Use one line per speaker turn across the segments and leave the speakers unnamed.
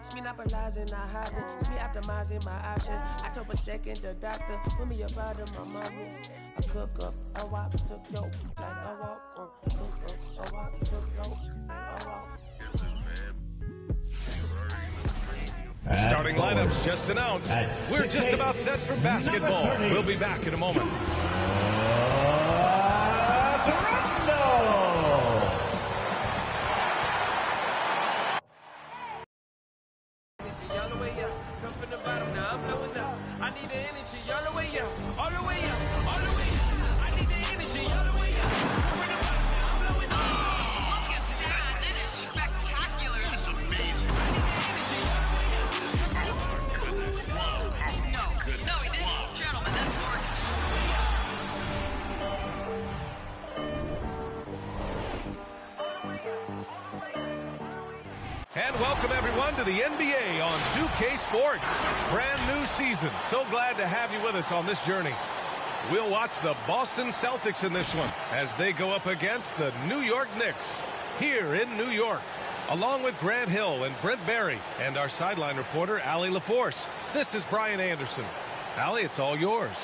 It's me not realizing, not hiding. It's me optimizing my options. I told a second the doctor, put me up out of my mommy. I cook up, a walk, took yo, like a walk, cook up, a walk, took yo, like a walk.
Starting lineups just announced. We're just about set for basketball. We'll be back in a moment. And welcome, everyone, to the NBA on 2K Sports. Brand new season. So glad to have you with us on this journey. We'll watch the Boston Celtics in this one as they go up against the New York Knicks here in New York, along with Grant Hill and Brent Barry and our sideline reporter, Allie LaForce. This is Brian Anderson. Allie, it's all yours.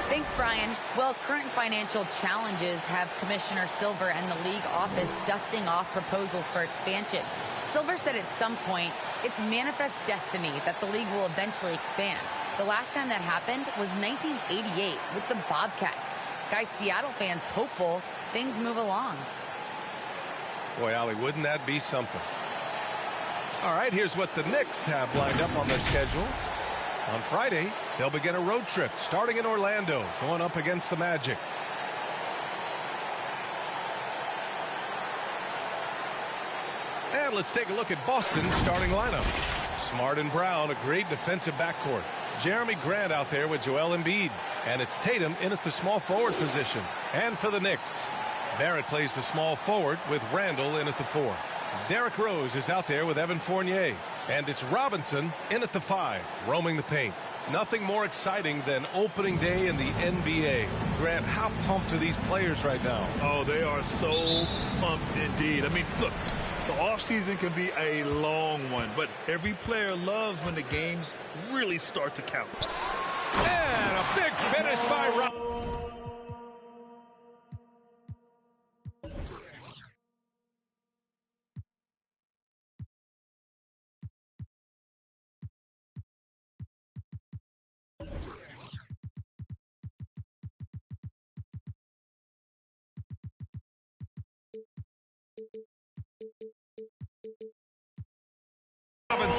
Thanks, Brian. Well, current financial challenges have Commissioner Silver and the league office dusting off proposals for expansion. Silver said at some point, it's manifest destiny that the league will eventually expand. The last time that happened was 1988 with the Bobcats. Guys, Seattle fans hopeful things move along.
Boy, Allie, wouldn't that be something? All right, here's what the Knicks have lined up on their schedule. On Friday, they'll begin a road trip starting in Orlando, going up against the Magic. And let's take a look at Boston's starting lineup. Smart and Brown, a great defensive backcourt. Jeremy Grant out there with Joel Embiid. And it's Tatum in at the small forward position. And for the Knicks, Barrett plays the small forward with Randall in at the 4. Derrick Rose is out there with Evan Fournier. And it's Robinson in at the 5, roaming the paint. Nothing more exciting than opening day in the NBA. Grant, how pumped are these players right now?
Oh, they are so pumped indeed. I mean, look, the offseason can be a long one, but every player loves when the games really start to count.
And a big finish by Robinson.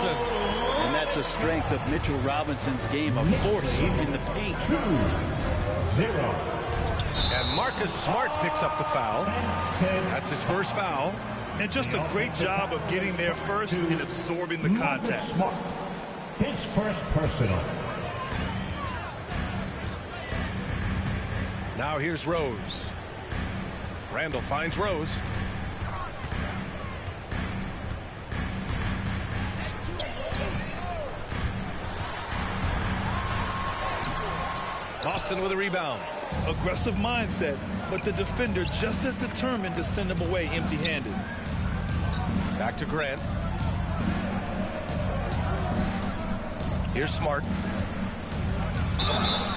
And that's a strength of Mitchell Robinson's game, a force in the paint.
2-0.
And Marcus Smart picks up the foul. That's his first foul.
And just a great job of getting there first and absorbing the contact.
Smart. His first personal.
Now here's Rose. Randall finds Rose. Boston with a rebound.
Aggressive mindset, but the defender just as determined to send him away empty-handed.
Back to Grant. Here's Smart.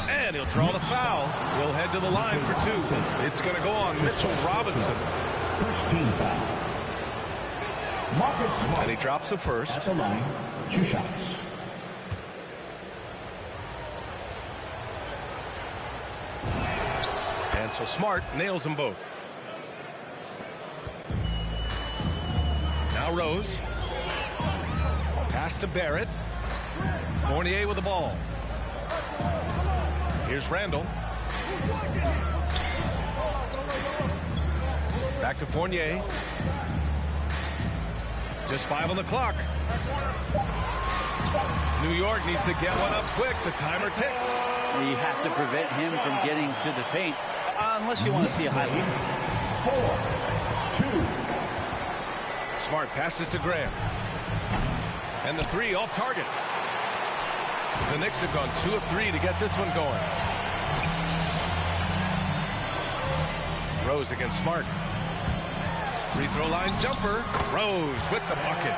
And he'll draw the foul. He'll head to the line for 2. It's going to go on Mitchell Robinson.
First team foul. Marcus Smart.
And he drops the first.
At the line, 2 shots.
And so Smart nails them both. Now Rose. Pass to Barrett. Fournier with the ball. Here's Randall. Back to Fournier. Just 5 on the clock. New York needs to get one up quick. The timer ticks.
You have to prevent him from getting to the paint, unless you want to see a highlight.
4-2.
Smart passes to Grant. And the 3 off target. The Knicks have gone 2 of 3 to get this one going. Rose against Smart. Free throw line jumper. Rose with the bucket.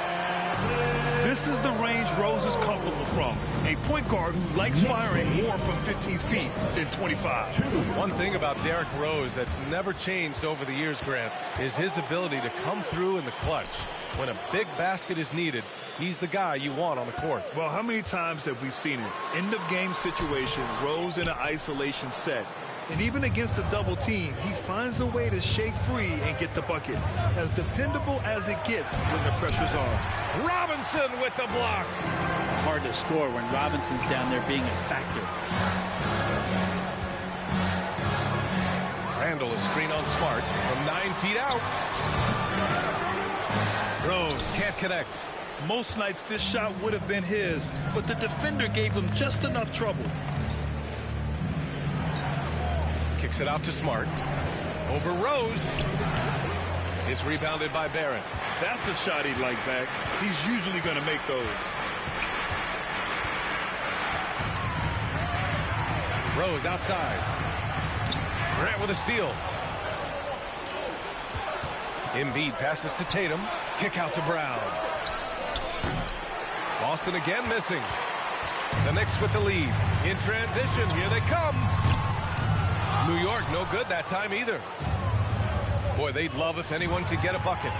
This is the range Rose is comfortable from. A point guard who likes firing more from 15 feet than 25.
One thing about Derrick Rose that's never changed over the years, Grant, is his ability to come through in the clutch. When a big basket is needed, he's the guy you want on the court.
Well, how many times have we seen it? End of game situation, Rose in an isolation set. And even against a double team, he finds a way to shake free and get the bucket. As dependable as it gets when the pressure's on.
Robinson with the block.
Hard to score when Robinson's down there being a factor.
Randall is screen on Smart from 9 feet out. Rose can't connect.
Most nights this shot would have been his, but the defender gave him just enough trouble.
Kicks it out to Smart. Over Rose. It's rebounded by Barrett.
That's a shot he'd like back. He's usually going to make those.
Rose outside. Grant with a steal. Embiid passes to Tatum. Kick out to Brown. Boston again missing. The Knicks with the lead. In transition, here they come. New York no good that time either. Boy, they'd love if anyone could get a bucket.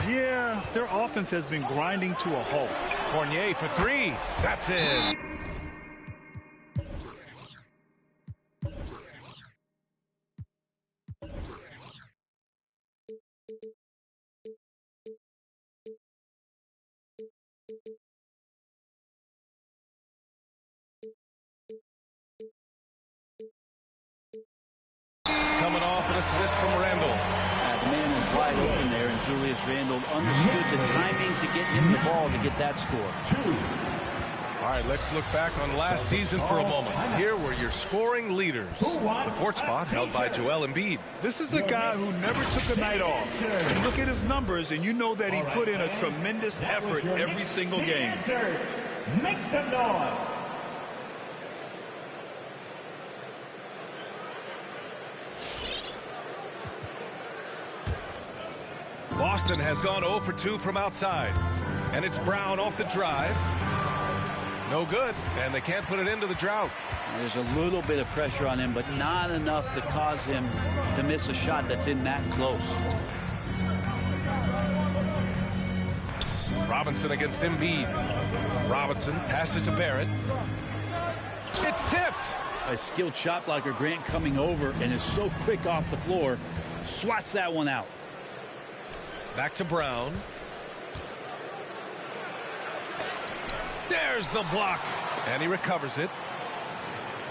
Yeah, their offense has been grinding to a halt.
Fournier for three. That's it. Coming off an assist from Randall.
The man was wide open there, and Julius Randle understood the timing to get him the ball to get that score.
All right, let's look back on last season for a moment. Here were your scoring leaders. The fourth spot held by Joel Embiid.
This is a guy who never took a night off. You look at his numbers, and you know that he put in a tremendous effort every single game.
Make some noise.
Boston has gone 0 for 2 from outside. And it's Brown off the drive. No good, and they can't put it into the drought.
There's a little bit of pressure on him, but not enough to cause him to miss a shot that's in that close.
Robinson against Embiid. Robinson passes to Barrett. It's tipped.
A skilled shot blocker, Grant, coming over and is so quick off the floor, swats that one out.
Back to Brown. There's the block. And he recovers it.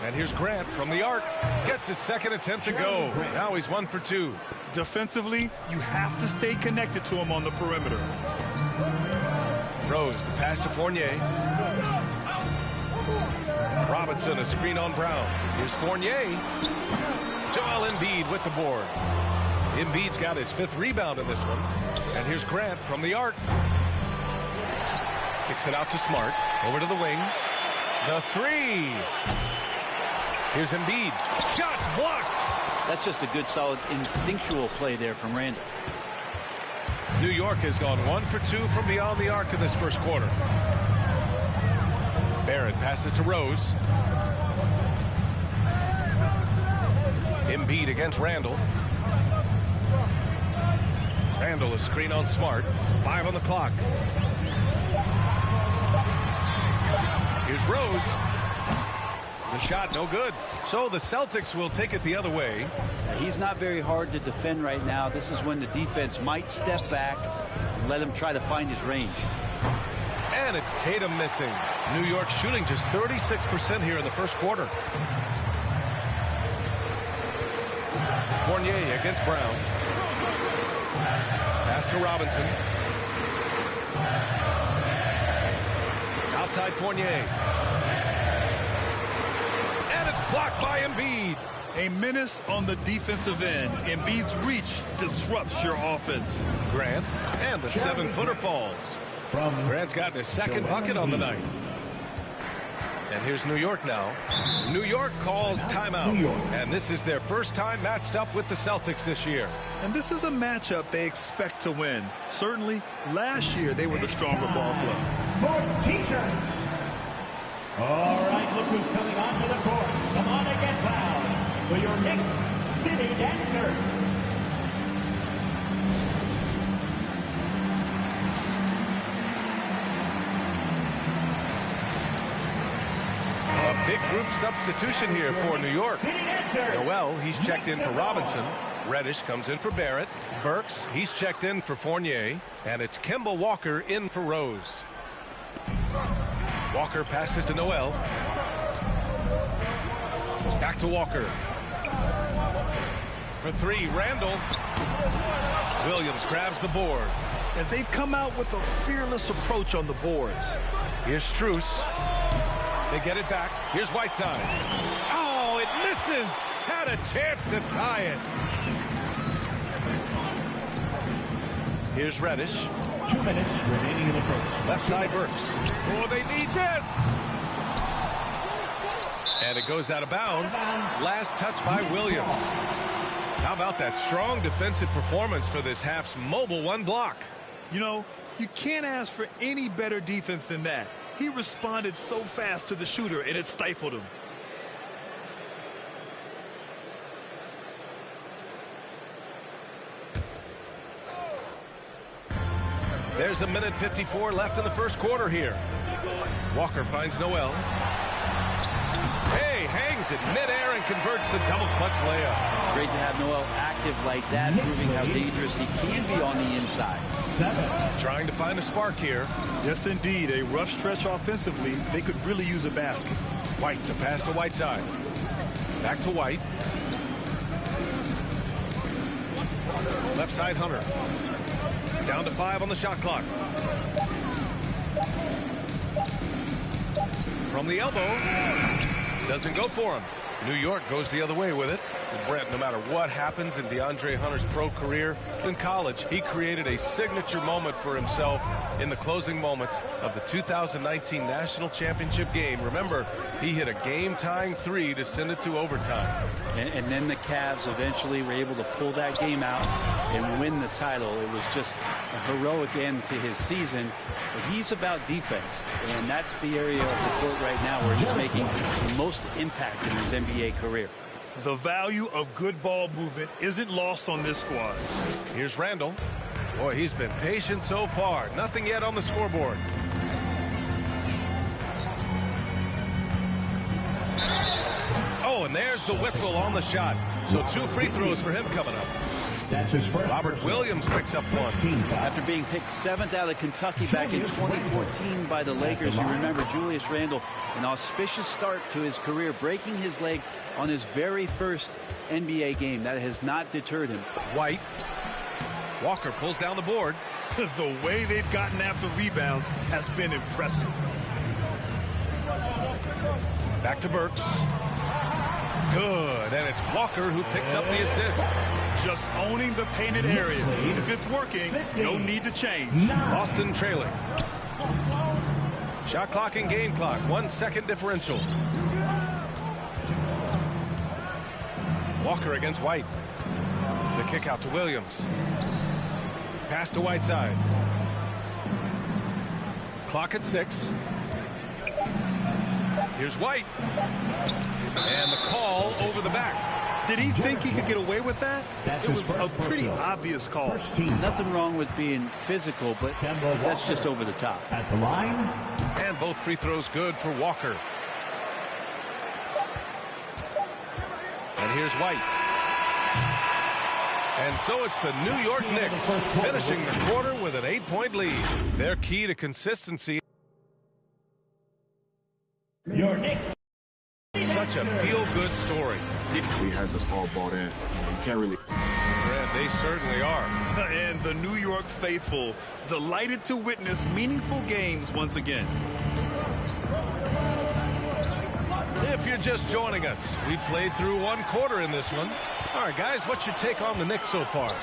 And here's Grant from the arc. Gets his second attempt to go. Now he's 1 for 2.
Defensively, you have to stay connected to him on the perimeter.
Rose, the pass to Fournier. Robinson, a screen on Brown. Here's Fournier. Joel Embiid with the board. Embiid's got his 5th rebound in this one. And here's Grant from the arc. Kicks it out to Smart. Over to the wing. The 3. Here's Embiid. Shots blocked.
That's just a good, solid, instinctual play there from Randall.
New York has gone 1 for 2 from beyond the arc in this first quarter. Barrett passes to Rose. Embiid against Randall. Randall, a screen on Smart. 5 on the clock. Here's Rose. The shot no good. So the Celtics will take it the other way.
He's not very hard to defend right now. This is when the defense might step back and let him try to find his range.
And it's Tatum missing. New York shooting just 36% here in the first quarter. Fournier against Brown. Pass to Robinson. Outside Fournier. And it's blocked by Embiid.
A menace on the defensive end. Embiid's reach disrupts your offense.
Grant, and the 7-footer falls. Grant's gotten his second bucket on the night. And here's New York now. New York calls timeout. And this is their first time matched up with the Celtics this year.
And this is a matchup they expect to win. Certainly, last year they were the stronger ball club.
shirts. All right, look who's coming onto the court. Come on and get loud for your Knicks City Dancer.
A big group substitution here for New York. Noel, he's checked in for Robinson. Reddish comes in for Barrett. Burks, he's checked in for Fournier. And it's Kemba Walker in for Rose. Walker passes to Noel. Back to Walker. For three, Randall. Williams grabs the board.
And they've come out with a fearless approach on the boards.
Here's Strus. They get it back. Here's Whiteside. Oh, it misses. Had a chance to tie it. Here's Reddish.
2 minutes remaining in the first.
Left side Burks. Oh, they need this. And it goes out of bounds. Last touch by Williams. How about that strong defensive performance for this half's mobile one block?
You know, you can't ask for any better defense than that. He responded so fast to the shooter, and it stifled him.
There's a minute 54 left in the first quarter here. Walker finds Noel. Hey, hangs it midair and converts the double clutch layup.
Great to have Noel active like that, proving how dangerous he can be on the inside.
Trying to find a spark here.
Yes, indeed. A rough stretch offensively. They could really use a basket.
White, the pass to Whiteside. Back to White. Left side Hunter. Down to 5 on the shot clock. From the elbow. Doesn't go for him. New York goes the other way with it. And Brent, no matter what happens in DeAndre Hunter's pro career, in college, he created a signature moment for himself in the closing moments of the 2019 National Championship game. Remember, he hit a game-tying three to send it to overtime.
And then the Cavs eventually were able to pull that game out and win the title. It was just a heroic end to his season. But he's about defense, and that's the area of the court right now where he's making the most impact in his NBA career.
The value of good ball movement isn't lost on this squad.
Here's Randall. Boy, he's been patient so far. Nothing yet on the scoreboard. Oh, and there's the whistle on the shot. So 2 free throws for him coming up.
That's his first.
Robert Williams picks up one.
After being picked 7th out of Kentucky back in 2014 by the Lakers, you remember Julius Randle, an auspicious start to his career, breaking his leg on his very first NBA game. That has not deterred him.
White. Walker pulls down the board.
The way they've gotten after rebounds has been impressive.
Back to Burks. Good, and it's Walker who picks up the assist.
Just owning the painted area. If it's working, no need to change.
Boston trailing. Shot clock and game clock, 1 second differential. Walker against White. The kick out to Williams. Pass to Whiteside. Clock at 6. Here's White. And the call over the back.
Did he think he could get away with that? It was a pretty obvious call.
Nothing wrong with being physical, but that's just over the top.
At the line.
And both free throws good for Walker. And here's White. And so it's the New York Knicks finishing the quarter with an 8-point lead. Their key to consistency.
Your Knicks.
Such a feel-good story.
He has us all bought in. You can't really.
Brad, they certainly are.
And the New York faithful delighted to witness meaningful games once again.
If you're just joining us, we've played through 1 quarter in this one. All right, guys, what's your take on the Knicks so far?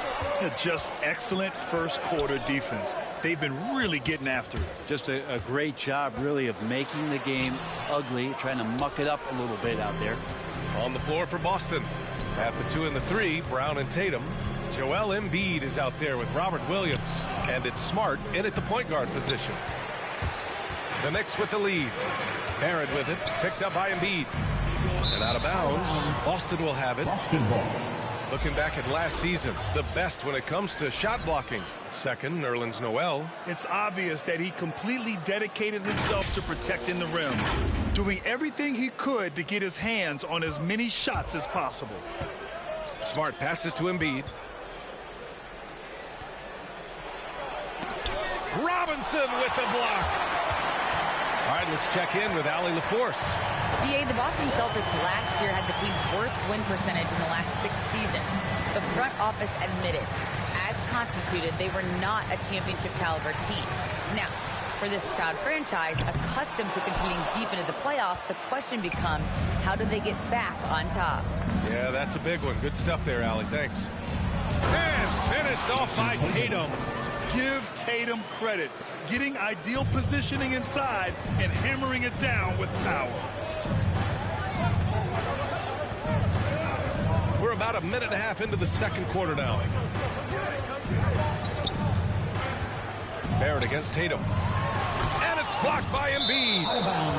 Just excellent first quarter defense. They've been really getting after it.
Just a great job, really, of making the game ugly, trying to muck it up a little bit out there.
On the floor for Boston. At the 2 and the 3, Brown and Tatum. Joel Embiid is out there with Robert Williams. And it's Smart in at the point guard position. The Knicks with the lead. Barrett with it, picked up by Embiid. And out of bounds, Boston will have it.
Boston ball.
Looking back at last season, the best when it comes to shot blocking. Second, Nerlens Noel.
It's obvious that he completely dedicated himself to protecting the rim, doing everything he could to get his hands on as many shots as possible.
Smart passes to Embiid. Robinson with the block. All right, let's check in with Allie LaForce.
The Boston Celtics last year had the team's worst win percentage in the last 6 seasons. The front office admitted, as constituted, they were not a championship caliber team. Now, for this proud franchise, accustomed to competing deep into the playoffs, the question becomes, how do they get back on top?
Yeah, that's a big one. Good stuff there, Allie. Thanks. And finished off by Tatum.
Give Tatum credit, getting ideal positioning inside and hammering it down with power.
We're about a minute and a half into the second quarter now. Barrett against Tatum. And it's blocked by Embiid.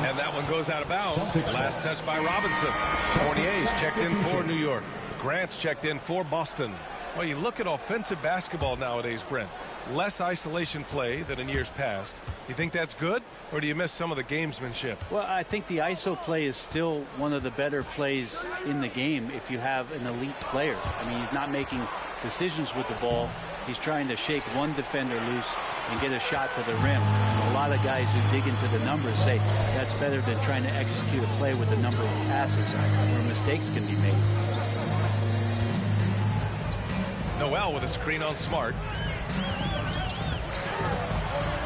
And that one goes out of bounds. Last touch by Robinson. Fournier's checked in for New York. Grant's checked in for Boston. Well, you look at offensive basketball nowadays, Brent. Less isolation play than in years past. You think that's good, or do you miss some of the gamesmanship?
Well, I think the ISO play is still one of the better plays in the game if you have an elite player. I mean, he's not making decisions with the ball. He's trying to shake one defender loose and get a shot to the rim. And a lot of guys who dig into the numbers say that's better than trying to execute a play with a number of passes where mistakes can be made.
Noel with a screen on Smart.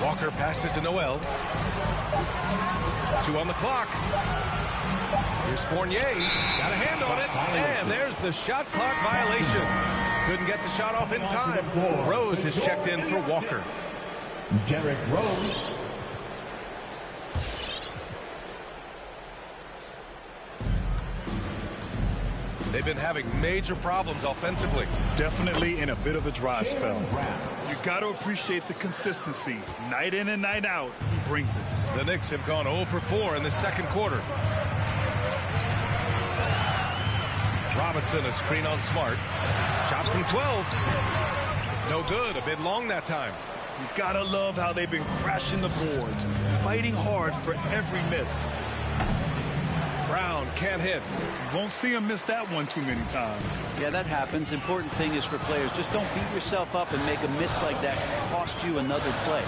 Walker passes to Noel. 2 on the clock. Here's Fournier. Got a hand on it. And there's the shot clock violation. Couldn't get the shot off in time. Rose is checked in for Walker.
Derrick Rose.
They've been having major problems offensively. Definitely in a bit of a dry spell. You got to appreciate the consistency. Night in and night out, he brings it.
The Knicks have gone 0 for 4 in the second quarter. Robinson, a screen on Smart. Shot from 12. No good. A bit long that time.
You gotta love how they've been crashing the boards, fighting hard for every miss.
Brown can't hit.
You won't see him miss that one too many times.
Yeah, that happens. Important thing is for players, just don't beat yourself up and make a miss like that cost you another play.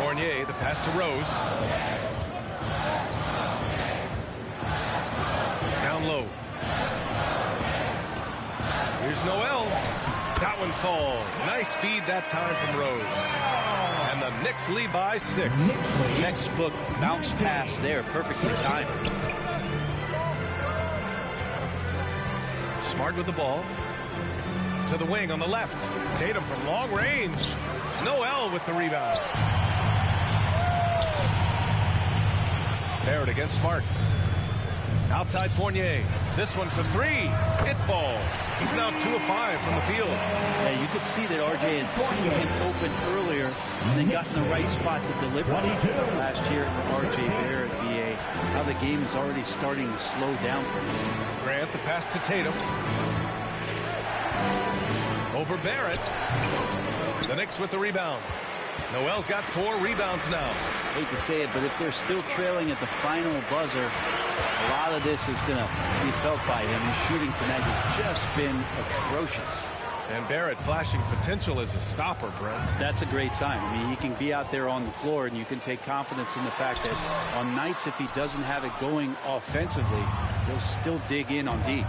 Fournier, the pass to Rose. Down low. Here's Noel. That one falls. Nice feed that time from Rose. And the Knicks lead by 6.
Textbook bounce pass there, perfectly timed.
Smart with the ball. To the wing on the left. Tatum from long range. Noel with the rebound. Barrett against Smart. Outside Fournier. This one for 3. It falls. He's now 2 of 5 from the field.
Yeah, you could see that RJ had seen him open earlier and then got in the right spot to deliver. Last year for RJ Barrett, BA, how the game is already starting to slow down for him.
Grant the pass to Tatum. Over Barrett. The Knicks with the rebound. Noel's got 4 rebounds now.
Hate to say it, but if they're still trailing at the final buzzer, a lot of this is going to be felt by him. His shooting tonight has just been atrocious.
And Barrett flashing potential as a stopper, Brent.
That's a great sign. I mean, he can be out there on the floor, and you can take confidence in the fact that on nights, if he doesn't have it going offensively, he'll still dig in on D.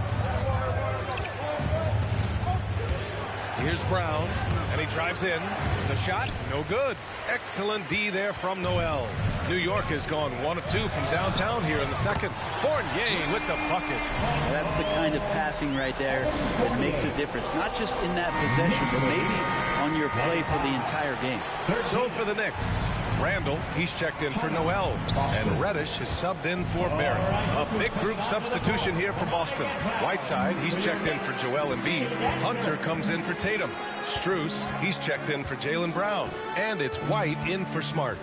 Here's Brown, and he drives in. The shot, no good. Excellent D there from Noel. New York has gone 1 of 2 from downtown here in the second. Fournier with the bucket.
That's the kind of passing right there that makes a difference. Not just in that possession, but maybe on your play for the entire game.
So for the Knicks, Randall, he's checked in for Noel. And Reddish is subbed in for Barrett. A big group substitution here for Boston. Whiteside, he's checked in for Joel Embiid. Hunter comes in for Tatum. Strus, he's checked in for Jaylen Brown. And it's White in for Smart.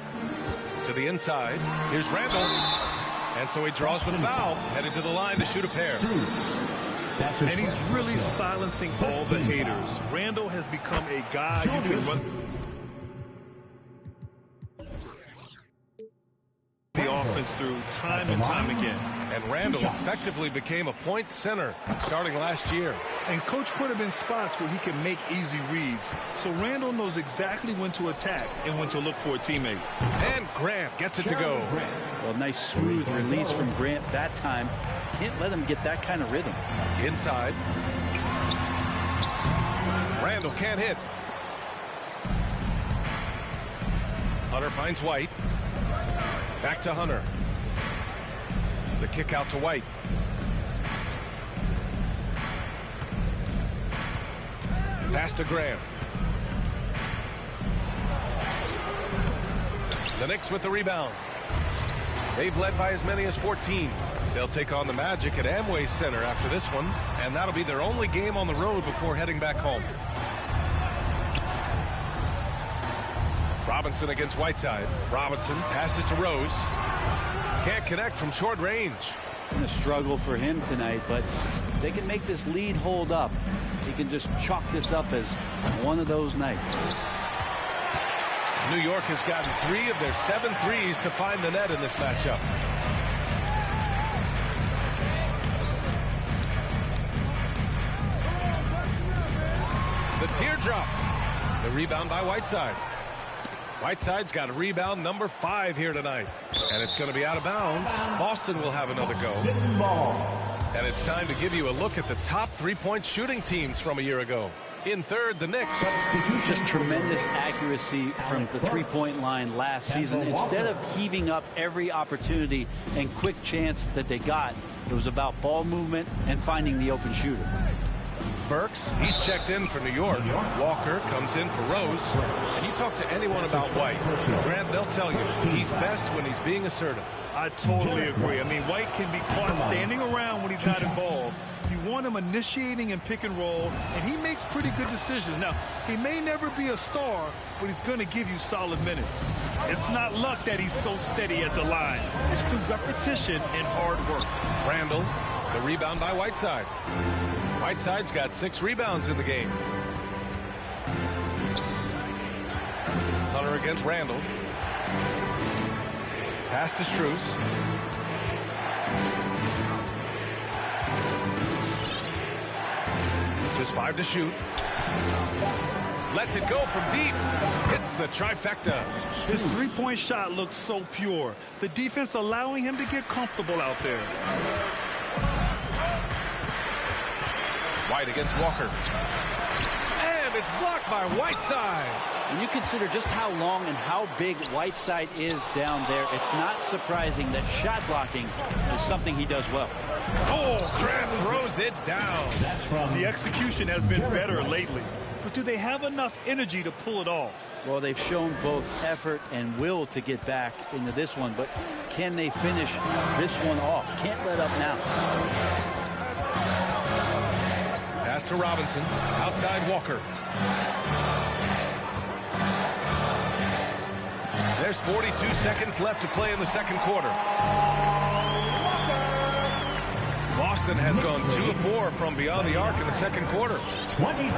To the inside. Here's Randall. And so he draws the foul, headed to the line to shoot a pair.
And he's really silencing all the haters. Randall has become a guy you can run the offense through time and time again.
And Randall effectively became a point center starting last year.
And coach put him in spots where he can make easy reads. So Randall knows exactly when to attack and when to look for a teammate.
And Grant gets it to go.
Well, nice smooth release from Grant that time. Can't let him get that kind of rhythm.
Inside. Randall can't hit. Hunter finds White. Back to Hunter. The kick out to White. Pass to Graham. The Knicks with the rebound. They've led by as many as 14. They'll take on the Magic at Amway Center after this one, and that'll be their only game on the road before heading back home. Robinson against Whiteside. Robinson passes to Rose. Can't connect from short range.
Been a struggle for him tonight, but if they can make this lead hold up, he can just chalk this up as one of those nights.
New York has gotten 3 of their 7 threes to find the net in this matchup. The teardrop. The rebound by Whiteside. Whiteside's got a rebound number 5 here tonight. And it's going to be out of bounds. Boston will have another go. And it's time to give you a look at the top 3-point shooting teams from a year ago. In third, the Knicks.
Just tremendous accuracy from the three-point line last season. Instead of heaving up every opportunity and quick chance that they got, it was about ball movement and finding the open shooter.
Burks, he's checked in for New York. Walker comes in for Rose. And you talk to anyone about White, Grant, they'll tell you he's best when he's being assertive.
I totally agree. I mean, White can be caught standing around when he's not involved. You want him initiating and pick and roll, and he makes pretty good decisions. Now, he may never be a star, but he's going to give you solid minutes. It's not luck that he's so steady at the line. It's through repetition and hard work.
Randall, the rebound by Whiteside. Whiteside's got 6 rebounds in the game. Hunter against Randall. Pass to Strus. Just 5 to shoot. Lets it go from deep. Hits the trifecta.
His three-point shot looks so pure. The defense allowing him to get comfortable out there.
White against Walker. And it's blocked by Whiteside.
When you consider just how long and how big Whiteside is down there, it's not surprising that shot blocking is something he does well.
Oh, Grant throws it down.
The execution has been better lately. But do they have enough energy to pull it off?
Well, they've shown both effort and will to get back into this one, but can they finish this one off? Can't let up now.
Pass to Robinson. Outside Walker. There's 42 seconds left to play in the second quarter. Boston has gone 2 of 4 from beyond the arc in the second quarter.
23.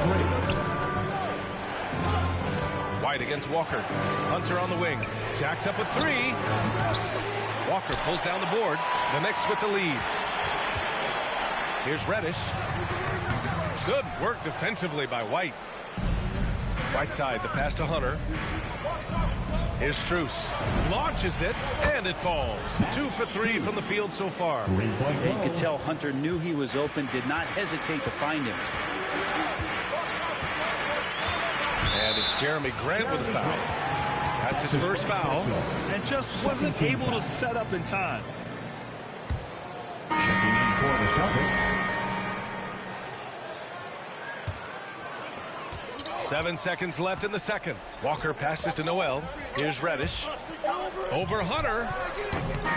White against Walker. Hunter on the wing. Jacks up with 3. Walker pulls down the board. The Knicks with the lead. Here's Reddish. Good work defensively by White. Whiteside, the pass to Hunter. Here's Strus. Launches it, and it falls. 2 for 3 from the field so far.
And you could tell Hunter knew he was open, did not hesitate to find him.
And it's Jeremy Grant with a foul. That's his first foul.
And just wasn't able to set up in time.
Checking in for the Celtics.
7 seconds left in the second. Walker passes to Noel. Here's Reddish. Over Hunter.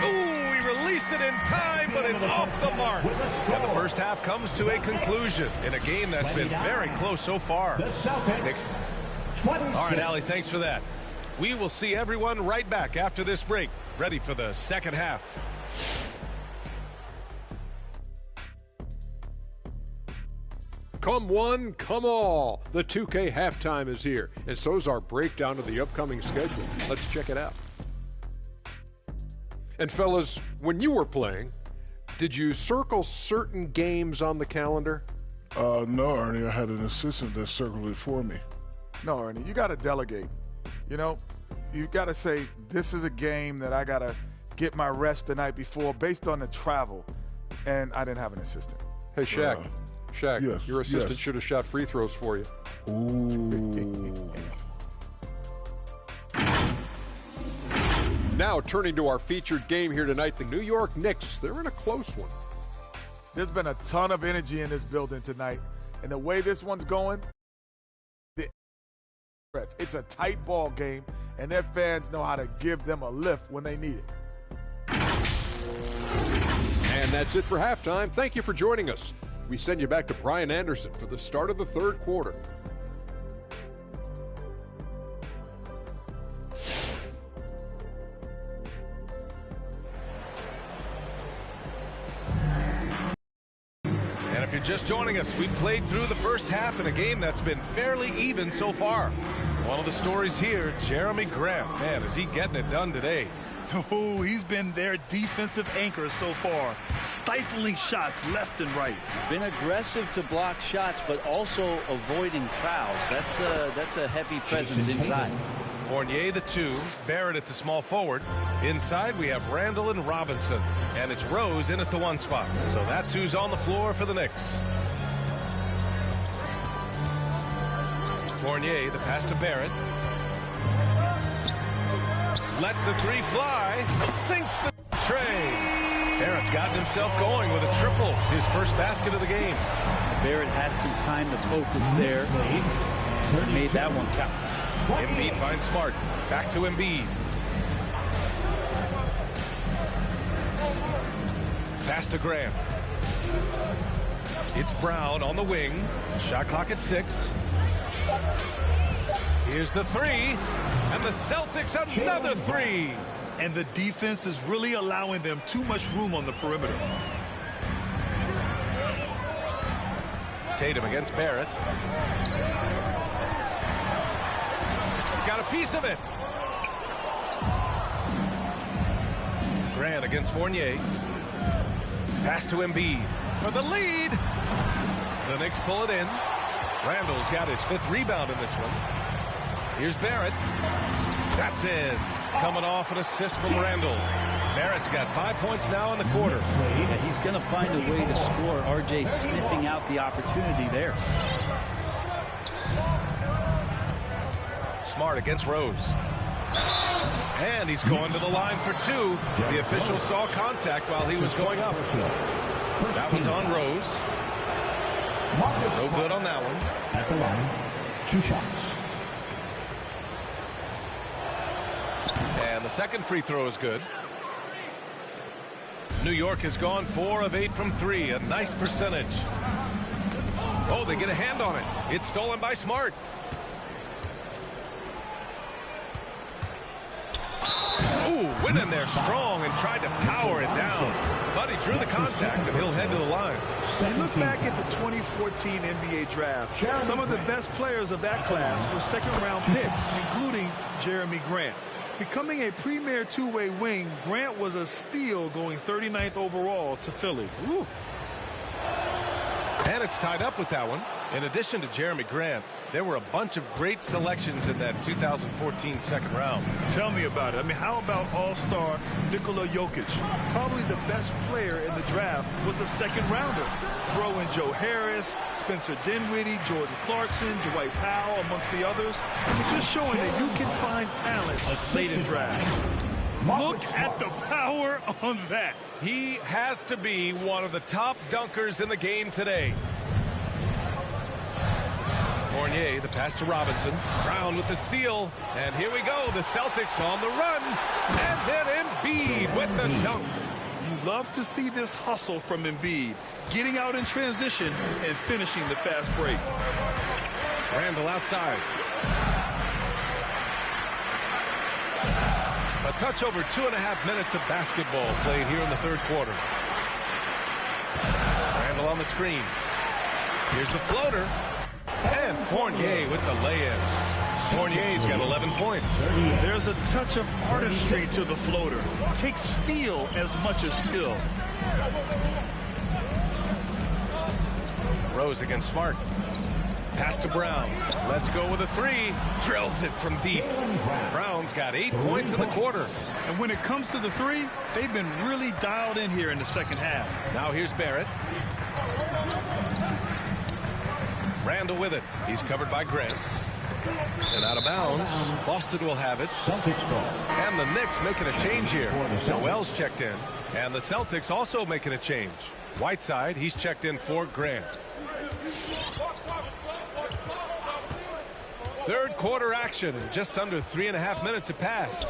Ooh, he released it in time, but it's off the mark. And the first half comes to a conclusion in a game that's been very close so far.
The Celtics.
All right, Allie, thanks for that. We will see everyone right back after this break, ready for the second half.
Come one, come all. The 2K halftime is here, and so's our breakdown of the upcoming schedule. Let's check it out. And fellas, when you were playing, did you circle certain games on the calendar?
No, Ernie. I had an assistant that circled it for me.
No, Ernie, you got to delegate. You know, you got to say, this is a game that I got to get my rest the night before based on the travel. And I didn't have an assistant.
Hey, Shaq. Shaq,
yes,
your assistant should have shot free throws for you.
Ooh.
Now, turning to our featured game here tonight, the New York Knicks. They're in a close one.
There's been a ton of energy in this building tonight. And the way this one's going, it's a tight ball game, and their fans know how to give them a lift when they need it.
And that's it for halftime. Thank you for joining us. We send you back to Brian Anderson for the start of the third quarter.
And if you're just joining us, we played through the first half in a game that's been fairly even so far. One of the stories here, Jeremy Grant. Man, is he getting it done today?
Oh, he's been their defensive anchor so far, stifling shots left and right.
Been aggressive to block shots, but also avoiding fouls. That's a heavy presence inside.
Fournier the 2, Barrett at the small forward. Inside we have Randall and Robinson, and it's Rose in at the 1 spot. So that's who's on the floor for the Knicks. Fournier, the pass to Barrett. Lets the 3 fly, sinks the tray. Barrett's gotten himself going with a triple, his first basket of the game.
Barrett had some time to focus there. Made that one count.
Embiid finds Smart. Back to Embiid. Pass to Graham. It's Brown on the wing. Shot clock at 6. Here's the 3. And the Celtics another 3.
And the defense is really allowing them too much room on the perimeter.
Tatum against Barrett. Got a piece of it. Grant against Fournier. Pass to Embiid for the lead. The Knicks pull it in. Randall's got his 5th rebound in this one. Here's Barrett. That's in. Coming off an assist from Randall. Barrett's got 5 points now in the quarter.
Yeah, he's going to find a way to score. RJ sniffing out the opportunity there.
Smart against Rose. And he's going to the line for 2. The official saw contact while he was going up. That one's on Rose. No good on that one.
At the line, 2 shots.
And the second free throw is good. New York has gone 4 of 8 from 3. A nice percentage. Oh, they get a hand on it. It's stolen by Smart. Ooh, went in there strong and tried to power it down. But he drew the contact, and he'll head to the line.
You look back at the 2014 NBA draft. Some of the best players of that class were second-round picks, including Jeremy Grant. Becoming a premier two-way wing, Grant was a steal going 39th overall to Philly. Ooh.
And it's tied up with that one. In addition to Jeremy Grant, there were a bunch of great selections in that 2014 second round.
Tell me about it. I mean, how about all-star Nikola Jokic? Probably the best player in the draft was a second rounder. Throw in Joe Harris, Spencer Dinwiddie, Jordan Clarkson, Dwight Powell, amongst the others. I mean, just showing that you can find talent late in drafts. Look at the power on that.
He has to be one of the top dunkers in the game today. Fournier, the pass to Robinson. Brown with the steal. And here we go. The Celtics on the run. And then Embiid with the dunk.
You love to see this hustle from Embiid, getting out in transition and finishing the fast break.
Randall outside. touch over 2.5 minutes of basketball played here in the third quarter. Randall on the screen. Here's the floater. And Fournier with the lay-in. Fournier's got 11 points.
There's a touch of artistry to the floater. Takes feel as much as skill.
Rose against Smart. Pass to Brown. Let's go with a three. Drills it from deep. Brown's got 8 points in the quarter.
And when it comes to the three, they've been really dialed in here in the second half.
Now here's Barrett. Randall with it. He's covered by Grant. And out of bounds. Boston will have it. And the Knicks making a change here. Noel's checked in. And the Celtics also making a change. Whiteside, he's checked in for Grant. Third quarter action. Just under 3.5 minutes have passed.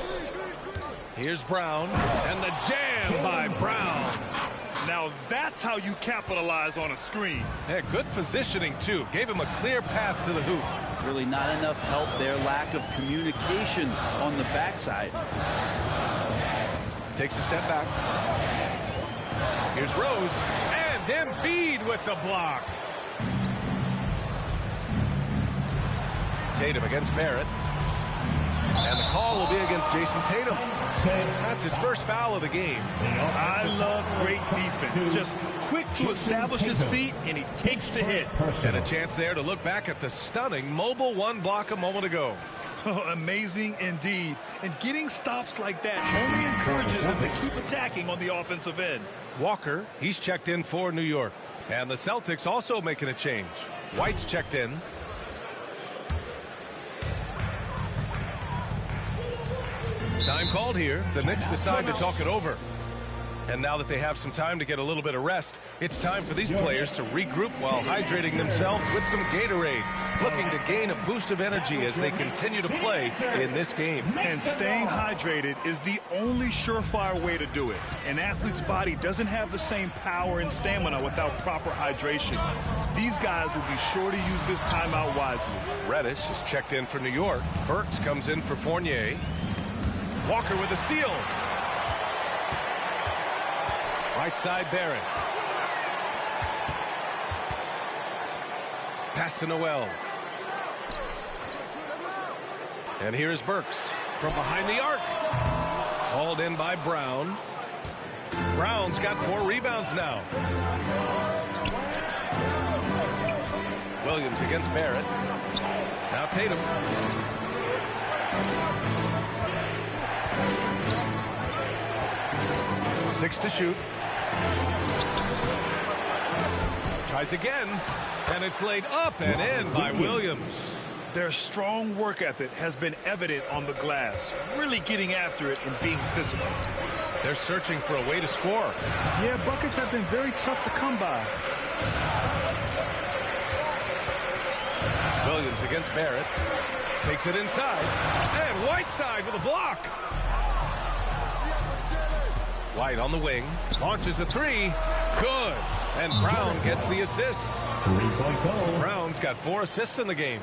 Here's Brown. And the jam by Brown.
Now that's how you capitalize on a screen.
Yeah, good positioning, too. Gave him a clear path to the hoop.
Really not enough help there. Lack of communication on the backside.
Takes a step back. Here's Rose. And Embiid with the block. Tatum against Barrett. And the call will be against Jason Tatum. That's his first foul of the game.
I love great defense. Just quick to establish his feet, and he takes the hit.
And a chance there to look back at the stunning mobile one block a moment ago.
Oh, amazing indeed. And getting stops like that only encourages them to keep attacking on the offensive end.
Walker, he's checked in for New York. And the Celtics also making a change. White's checked in. Time called here. The Knicks decide to talk it over. And now that they have some time to get a little bit of rest, it's time for these players to regroup while hydrating themselves with some Gatorade, looking to gain a boost of energy as they continue to play in this game.
And staying hydrated is the only surefire way to do it. An athlete's body doesn't have the same power and stamina without proper hydration. These guys will be sure to use this timeout wisely.
Reddish is checked in for New York. Burks comes in for Fournier. Walker with a steal. Right side, Barrett. Pass to Noel. And here's Burks from behind the arc. Hauled in by Brown. Brown's got 4 rebounds now. Williams against Barrett. Now Tatum. 6 to shoot. Tries again, and it's laid up and in by Williams.
Their strong work ethic has been evident on the glass, really getting after it and being physical.
They're searching for a way to score.
Yeah, buckets have been very tough to come by.
Williams against Barrett. Takes it inside. And Whiteside with a block. White on the wing. Launches a 3. Good. And Brown gets the assist.
3-point goal.
Brown's got 4 assists in the game.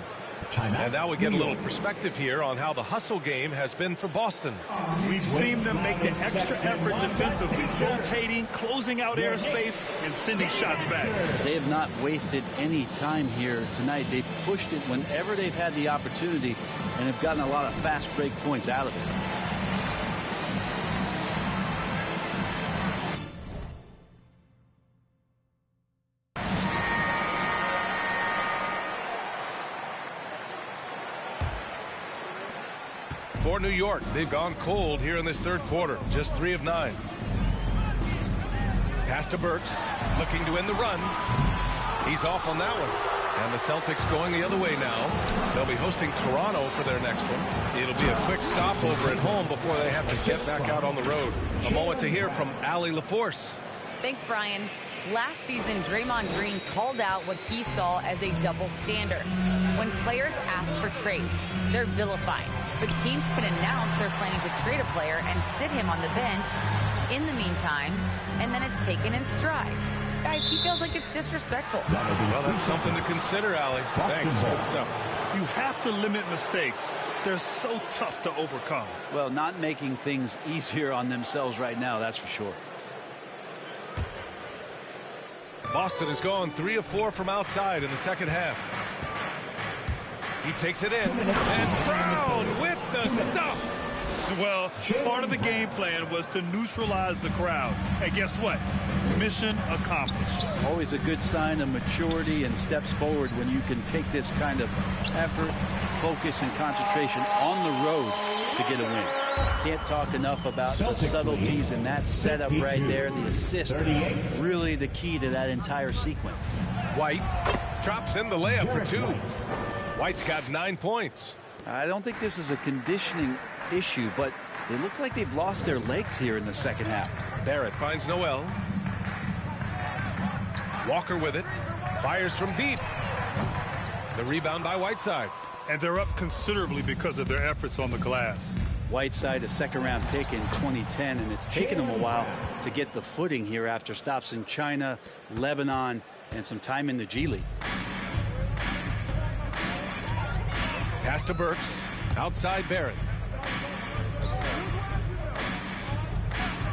And now we get a little perspective here on how the hustle game has been for Boston.
We've seen them make the extra effort defensively, rotating, closing out airspace, and sending shots back.
They have not wasted any time here tonight. They've pushed it whenever they've had the opportunity and have gotten a lot of fast break points out of it.
For New York, they've gone cold here in this third quarter. Just 3 of 9. Pass to Burks, looking to end the run. He's off on that one. And the Celtics going the other way now. They'll be hosting Toronto for their next one. It'll be a quick stopover at home before they have to get back out on the road. A moment to hear from Allie LaForce.
Thanks, Brian. Last season, Draymond Green called out what he saw as a double standard. When players ask for trades, they're vilified. But teams can announce they're planning to trade a player and sit him on the bench in the meantime, and then it's taken in stride. Guys, he feels like it's disrespectful.
Well, that's something to consider, Allie. Thanks. Good stuff.
You have to limit mistakes. They're so tough to overcome.
Well, not making things easier on themselves right now, that's for sure.
Boston has gone 3 of 4 from outside in the second half. He takes it in, and Brown with the stuff.
Well, part of the game plan was to neutralize the crowd. And guess what? Mission accomplished.
Always a good sign of maturity and steps forward when you can take this kind of effort, focus, and concentration on the road to get a win. Can't talk enough about the subtleties in that setup right there. The assist, really the key to that entire sequence.
White drops in the layup for 2. White's got 9 points.
I don't think this is a conditioning issue, but they look like they've lost their legs here in the second half.
Barrett finds Noel. Walker with it. Fires from deep. The rebound by Whiteside.
And they're up considerably because of their efforts on the glass.
Whiteside, a second-round pick in 2010, and it's taken him a while to get the footing here after stops in China, Lebanon, and some time in the G League.
Pass to Burks. Outside Barrett.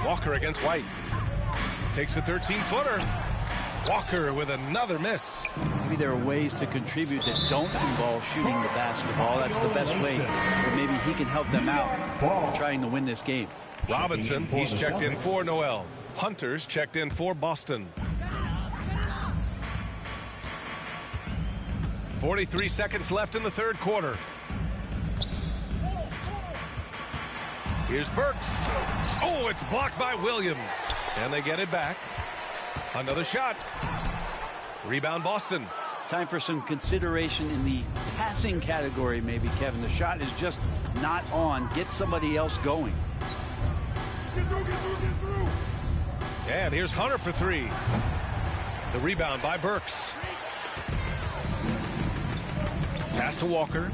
Walker against White. Takes a 13-footer. Walker with another miss.
Maybe there are ways to contribute that don't involve shooting the basketball. That's the best way. Or maybe he can help them out trying to win this game.
Robinson, he's checked in for Noel. Hunter's checked in for Boston. 43 seconds left in the third quarter. Here's Burks. Oh, it's blocked by Williams. And they get it back. Another shot. Rebound Boston.
Time for some consideration in the passing category, maybe, Kevin. The shot is just not on. Get somebody else going.
Get through.
And here's Hunter for 3. The rebound by Burks. Pass to Walker.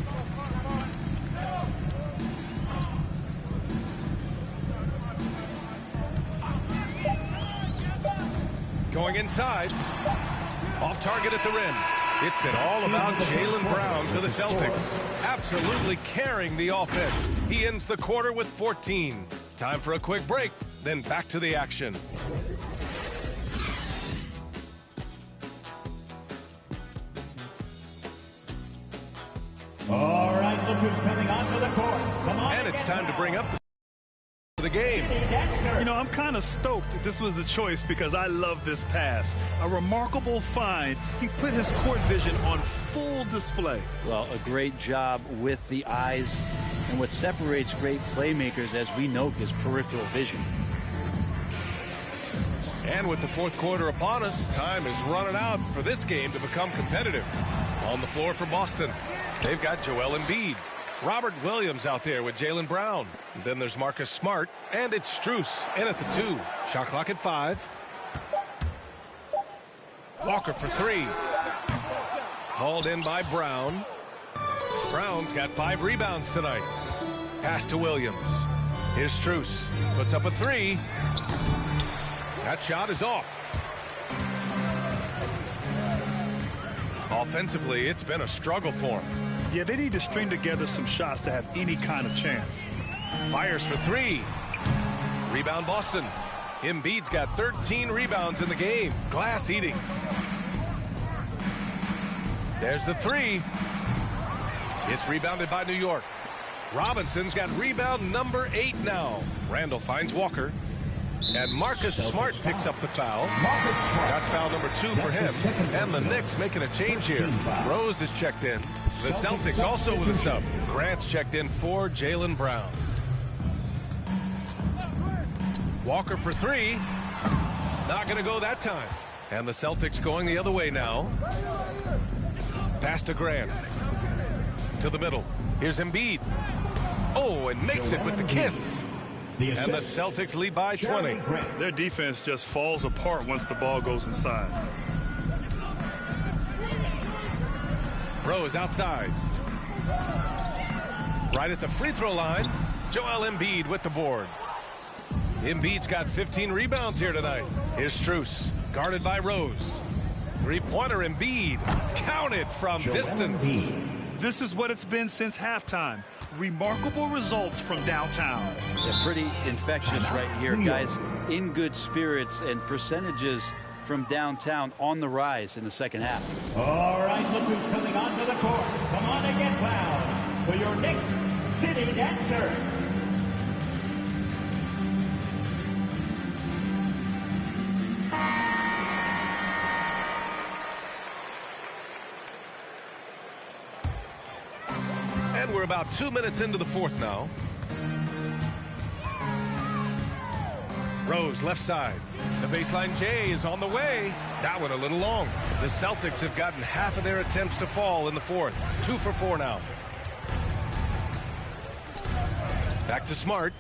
Going inside. Off target at the rim. It's been all about Jaylen Brown for the Celtics. Absolutely carrying the offense. He ends the quarter with 14. Time for a quick break, then back to the action.
All right, look who's coming onto the court. Come on,
and it's time to bring up the game.
You know, I'm kind of stoked this was a choice because I love this pass. A remarkable find. He put his court vision on full display.
Well, a great job with the eyes. And what separates great playmakers, as we know, is peripheral vision.
And with the fourth quarter upon us, time is running out for this game to become competitive. On the floor for Boston, they've got Joel Embiid. Robert Williams out there with Jaylen Brown. Then there's Marcus Smart, and it's Strus in at the 2. Shot clock at 5. Walker for 3. Hauled in by Brown. Brown's got 5 rebounds tonight. Pass to Williams. Here's Strus. Puts up a 3. That shot is off. Offensively, it's been a struggle for him.
Yeah, they need to string together some shots to have any kind of chance.
Fires for 3. Rebound Boston. Embiid's got 13 rebounds in the game. Glass eating. There's the 3. It's rebounded by New York. Robinson's got rebound number 8 now. Randall finds Walker. And Marcus Smart picks up the foul. That's foul number 2 for him. And the Knicks making a change here. Rose is checked in. The Celtics also with a sub. Grant's checked in for Jaylen Brown. Walker for 3. Not going to go that time. And the Celtics going the other way now. Pass to Grant. To the middle. Here's Embiid. Oh, and makes it with the kiss. And the Celtics lead by 20.
Their defense just falls apart once the ball goes inside.
Rose outside. Right at the free throw line, Joel Embiid with the board. Embiid's got 15 rebounds here tonight. Here's Strus, guarded by Rose. Three-pointer Embiid, counted from distance.
This is what it's been since halftime. Remarkable results from downtown.
Yeah, pretty infectious right here, guys. In good spirits, and percentages from downtown on the rise in the second half.
All right, look who's coming onto the court. Come on and get loud for your Knicks City Dancers.
And we're about 2 minutes into the fourth now. Rose left side. The baseline J is on the way. That one a little long. The Celtics have gotten half of their attempts to fall in the fourth. 2 for 4 now. Back to Smart.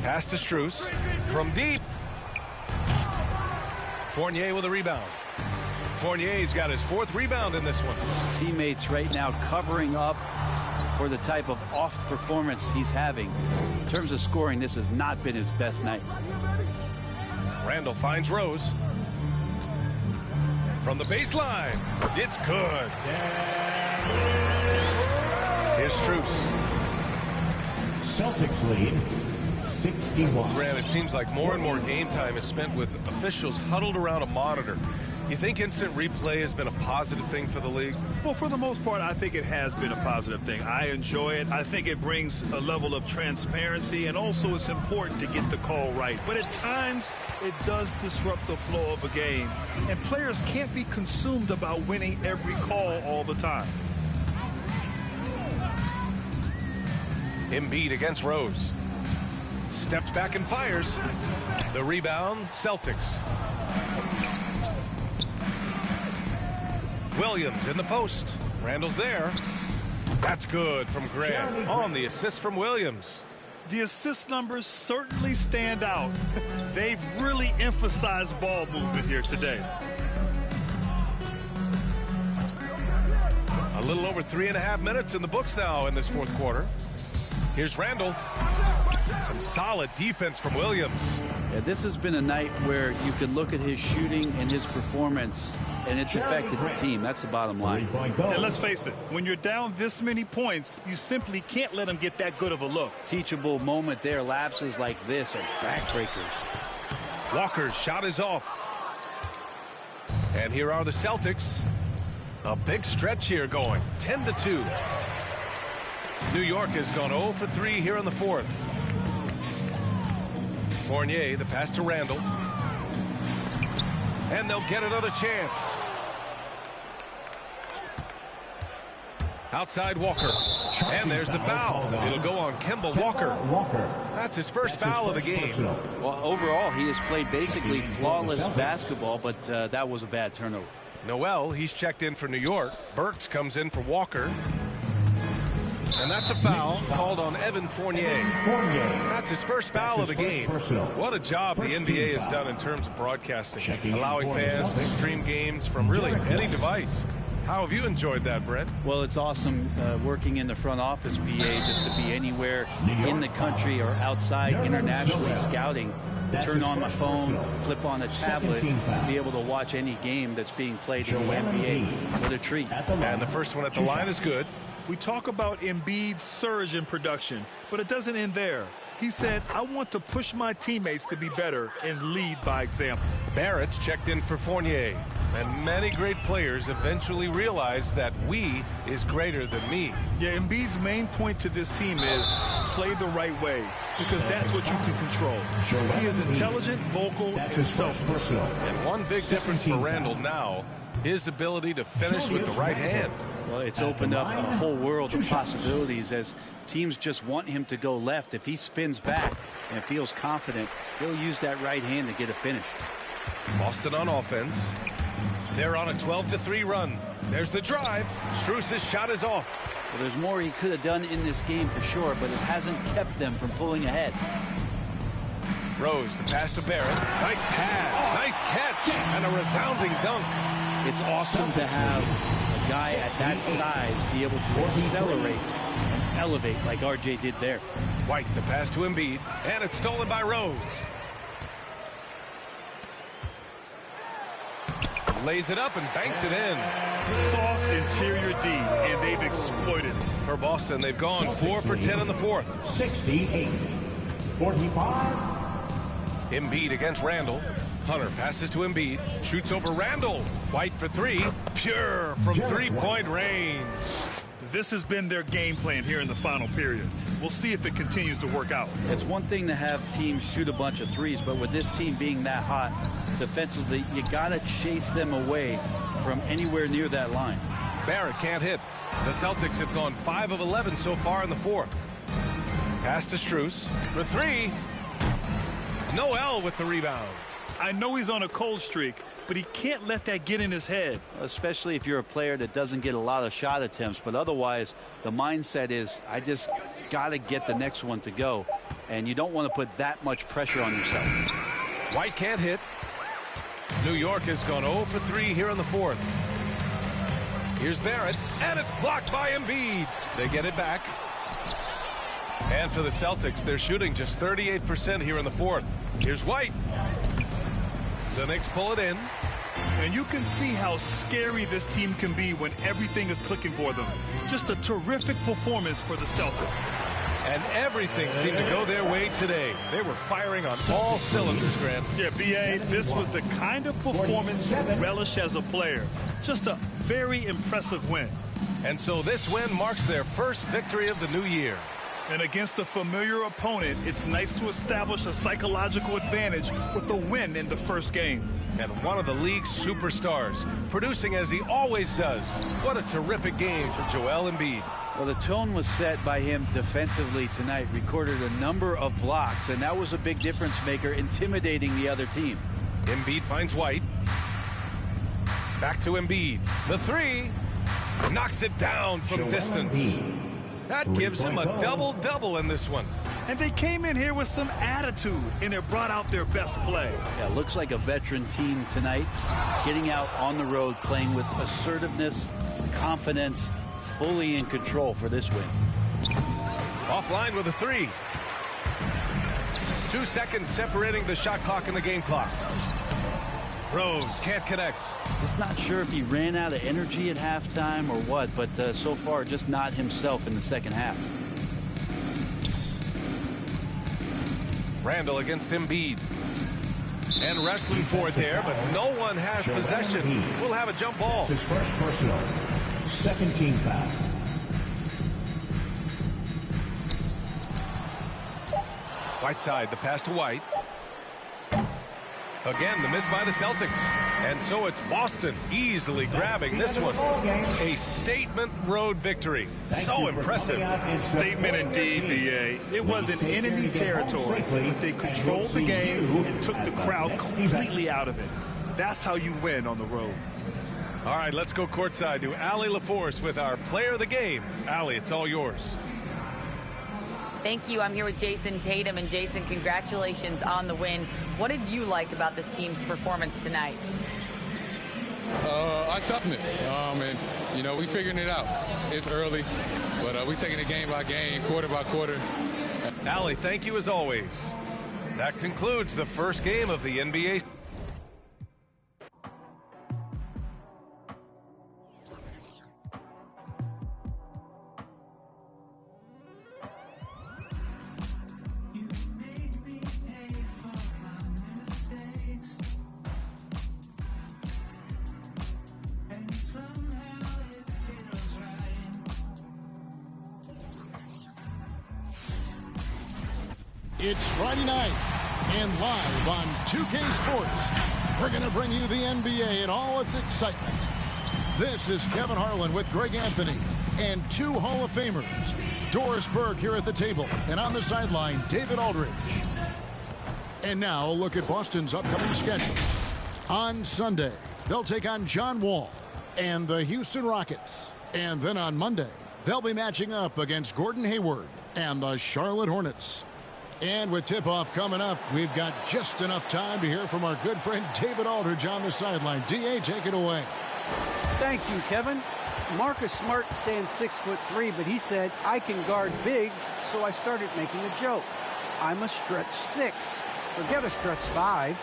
Pass to Strus. From deep. Fournier with a rebound. Fournier's got his 4th rebound in this one.
Teammates right now covering up for the type of off performance he's having. In terms of scoring, this has not been his best night.
Randall finds Rose. From the baseline. It's good. Here's Strus.
Celtics lead 61.
Grant, it seems like more and more game time is spent with officials huddled around a monitor. You think instant replay has been a positive thing for the league?
Well, for the most part, I think it has been a positive thing. I enjoy it. I think it brings a level of transparency, and also it's important to get the call right. But at times, it does disrupt the flow of a game, and players can't be consumed about winning every call all the time.
Embiid against Rose. Steps back and fires. The rebound, Celtics. Williams in the post. Randall's there. That's good from Grant on the assist from Williams.
The assist numbers certainly stand out. They've really emphasized ball movement here today.
A little over 3.5 minutes in the books now in this fourth quarter. Here's Randall. Some solid defense from Williams.
Yeah, this has been a night where you could look at his shooting and his performance, and it's affected the team. That's the bottom line.
And let's face it, when you're down this many points, you simply can't let him get that good of a look.
Teachable moment there. Lapses like this are backbreakers.
Walker's shot is off. And here are the Celtics. A big stretch here going. 10-2. New York has gone 0 for 3 here in the fourth. Fournier, the pass to Randall. And they'll get another chance. Outside Walker. And there's the foul. It'll go on Kemba Walker. That's his first foul of the game.
Well, overall, he has played basically flawless basketball, but that was a bad turnover.
Noel, he's checked in for New York. Burks comes in for Walker. And that's a foul called on Evan Fournier. That's his first foul of the game. What a job the NBA has done in terms of broadcasting, allowing fans to stream games from really any device. How have you enjoyed that, Brent?
Well, it's awesome working in the front office, BA, just to be anywhere in the country or outside internationally scouting. Turn on my phone, flip on a tablet, be able to watch any game that's being played in the NBA. What a treat.
And the first one at the line is good.
We talk about Embiid's surge in production, but it doesn't end there. He said, I want to push my teammates to be better and lead by example.
Barrett's checked in for Fournier. And many great players eventually realize that we is greater than me.
Yeah, Embiid's main point to this team is play the right way, because that's what you can control. He is intelligent, vocal, and selfless.
And one big difference for Randall now, his ability to finish with the right hand.
Well, it's opened up a whole world of possibilities as teams just want him to go left. If he spins back and feels confident, he'll use that right hand to get a finish.
Boston on offense. They're on a 12-3 run. There's the drive. Strus's shot is off.
Well, there's more he could have done in this game for sure, but it hasn't kept them from pulling ahead.
Rose, the pass to Barrett. Nice pass, nice catch, and a resounding dunk.
It's awesome to have a guy at that size be able to accelerate and elevate like RJ did there.
White, the pass to Embiid, and it's stolen by Rose. Lays it up and banks it in.
Soft interior D, and they've exploited it.
For Boston, they've gone 4 for 10 in the fourth.
68-45.
Embiid against Randall. Hunter passes to Embiid. Shoots over Randall. White for three. Pure from three-point range.
This has been their game plan here in the final period. We'll see if it continues to work out.
It's one thing to have teams shoot a bunch of threes, but with this team being that hot defensively, you got to chase them away from anywhere near that line.
Barrett can't hit. The Celtics have gone 5 of 11 so far in the fourth. Pass to Strus for three. Noel with the rebound.
I know he's on a cold streak, but he can't let that get in his head.
Especially if you're a player that doesn't get a lot of shot attempts, but otherwise the mindset is I just got to get the next one to go, and you don't want to put that much pressure on yourself.
White can't hit. New York has gone 0 for 3 here in the fourth. Here's Barrett, and it's blocked by Embiid. They get it back. And for the Celtics, they're shooting just 38% here in the fourth. Here's White. The Knicks pull it in.
And you can see how scary this team can be when everything is clicking for them. Just a terrific performance for the Celtics.
And everything seemed to go their way today. They were firing on all cylinders, Grant.
Yeah, B.A., this was the kind of performance you relish as a player. Just a very impressive win.
And so this win marks their first victory of the new year.
And against a familiar opponent, it's nice to establish a psychological advantage with a win in the first game.
And one of the league's superstars, producing as he always does. What a terrific game for Joel Embiid.
Well, the tone was set by him defensively tonight. Recorded a number of blocks, and that was a big difference maker, intimidating the other team.
Embiid finds White. Back to Embiid. The three. Knocks it down from distance. That gives him a double-double in this one.
And they came in here with some attitude, and it brought out their best play.
Yeah, looks like a veteran team tonight, getting out on the road, playing with assertiveness, confidence, fully in control for this win.
Offline with a three. 2 seconds separating the shot clock and the game clock. Rose can't connect.
Just not sure if he ran out of energy at halftime or what, but so far just not himself in the second half.
Randall against Embiid. And wrestling for it there, but no one has possession. We'll have a jump ball.
His first personal. Second team foul.
Whiteside, the pass to White. Again, the miss by the Celtics. And so it's Boston easily grabbing this one. A statement road victory. So impressive.
Statement indeed, B.A. It was in enemy territory. They controlled the game and took the crowd completely out of it. That's how you win on the road.
All right, let's go courtside to Allie LaForce with our player of the game. Allie, it's all yours.
Thank you. I'm here with Jason Tatum. And Jason, congratulations on the win. What did you like about this team's performance tonight?
Our toughness. And, we figuring it out. It's early, but we taking it game by game, quarter by quarter.
Allie, thank you as always. That concludes the first game of the NBA.
It's Friday night, and live on 2K Sports, we're going to bring you the NBA and all its excitement. This is Kevin Harlan with Greg Anthony and two Hall of Famers, Doris Burke here at the table, and on the sideline, David Aldridge. And now, a look at Boston's upcoming schedule. On Sunday, they'll take on John Wall and the Houston Rockets. And then on Monday, they'll be matching up against Gordon Hayward and the Charlotte Hornets. And with tip-off coming up, we've got just enough time to hear from our good friend David Aldridge on the sideline. D.A., take it away.
Thank you, Kevin. Marcus Smart stands 6'3", but he said, I can guard bigs, so I started making a joke. I'm a stretch 6. Forget a stretch 5.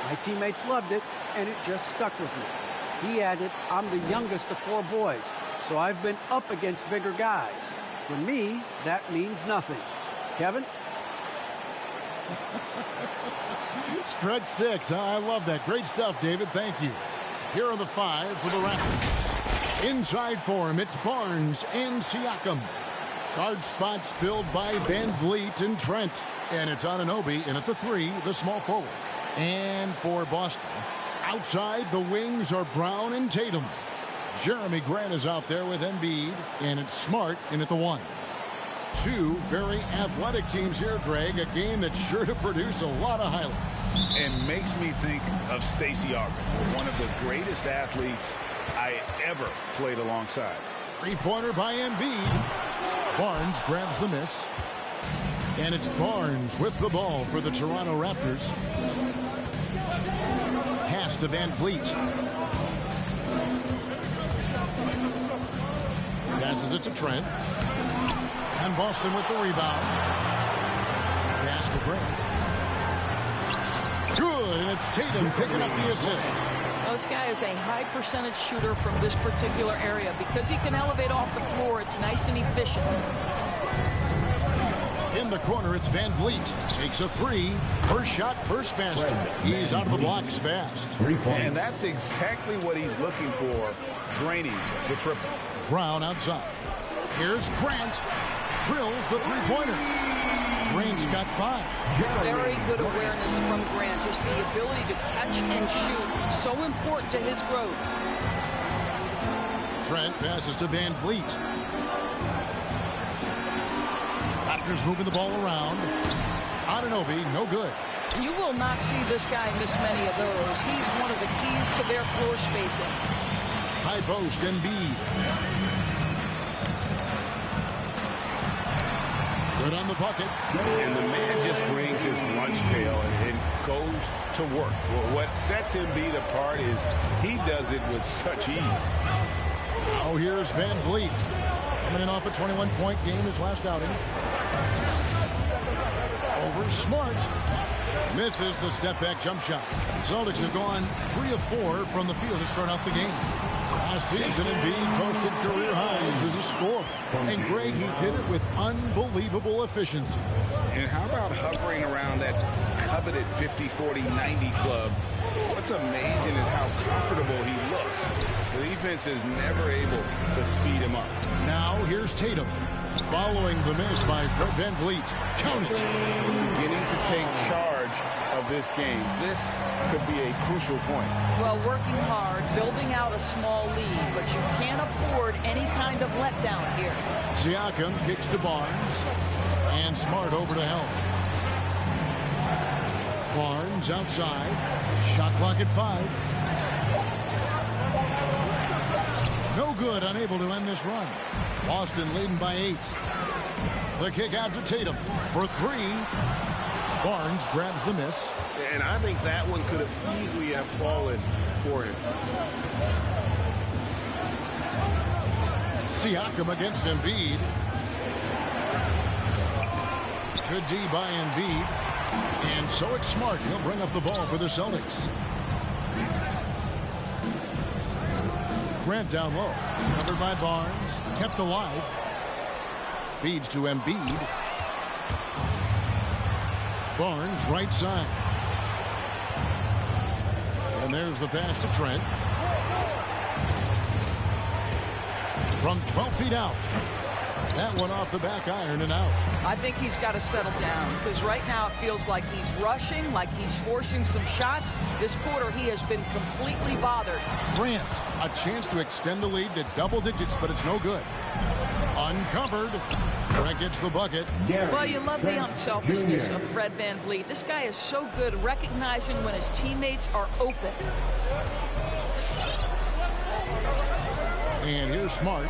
My teammates loved it, and it just stuck with me. He added, I'm the youngest of 4 boys, so I've been up against bigger guys. For me, that means nothing. Kevin?
Stretch 6. I love that. Great stuff, David. Thank you. Here are the 5 for the Raptors. Inside form, it's Barnes and Siakam. Guard spots filled by Van Vliet and Trent. And it's Anunoby in at the 3, the small forward. And for Boston, outside the wings are Brown and Tatum. Jeremy Grant is out there with Embiid, and it's Smart in at the 1. 2 very athletic teams here, Greg. A game that's sure to produce a lot of highlights.
And makes me think of Stacey Augmon, one of the greatest athletes I ever played alongside.
3-pointer by Embiid. Barnes grabs the miss. And it's Barnes with the ball for the Toronto Raptors. Pass to Van Vliet. Passes it to Trent. And Boston with the rebound. Pass to Grant. Good, and it's Tatum picking up the assist.
Well, this guy is a high percentage shooter from this particular area. Because he can elevate off the floor, it's nice and efficient.
In the corner, it's Van Vliet. Takes a 3. First shot, first basket. He's out of the blocks fast.
And that's exactly what he's looking for, draining the triple.
Brown outside. Here's Grant. Drills the 3-pointer. Grant's got 5.
Very good awareness from Grant. Just the ability to catch and shoot. So important to his growth.
Trent passes to Van Vliet. Raptors moving the ball around. Anunoby, no good.
You will not see this guy miss many of those. He's one of the keys to their floor spacing.
High post, Embiid. Good on the bucket.
And the man just brings his lunch pail and goes to work. Well, what sets Embiid apart is he does it with such ease.
Now here's Van Vliet. Coming in off a 21-point game his last outing. Over Smart. Misses the step-back jump shot. The Celtics have gone 3 of 4 from the field to start out the game. Last season, Embiid posted career highs as a scorer. And Greg, he did it with unbelievable efficiency.
And how about hovering around that coveted 50-40-90 club? What's amazing is how comfortable he looks. The defense is never able to speed him up.
Now here's Tatum. Following the miss by Fred Van Vliet. Count it.
Beginning to take charge of this game. This could be a crucial point.
Well, working hard, building out a small lead, but you can't afford any kind of letdown here.
Siakam kicks to Barnes. And Smart over to help. Barnes outside. Shot clock at 5. No good, unable to end this run. Boston leading by 8. The kick out to Tatum for 3. Barnes grabs the miss.
And I think that one could have easily have fallen for him.
Siakam against Embiid. Good D by Embiid. And so it's Smart. He'll bring up the ball for the Celtics. Grant down low. Covered by Barnes. Kept alive. Feeds to Embiid. Barnes right side. And there's the pass to Trent. From 12 feet out. That one off the back iron and out.
I think he's got to settle down because right now it feels like he's rushing, like he's forcing some shots. This quarter he has been completely bothered.
Grant, a chance to extend the lead to double digits, but it's no good. Uncovered. Trent gets the bucket.
Well, you love the unselfishness of Fred Van Vliet. This guy is so good recognizing when his teammates are open.
And here's Smart.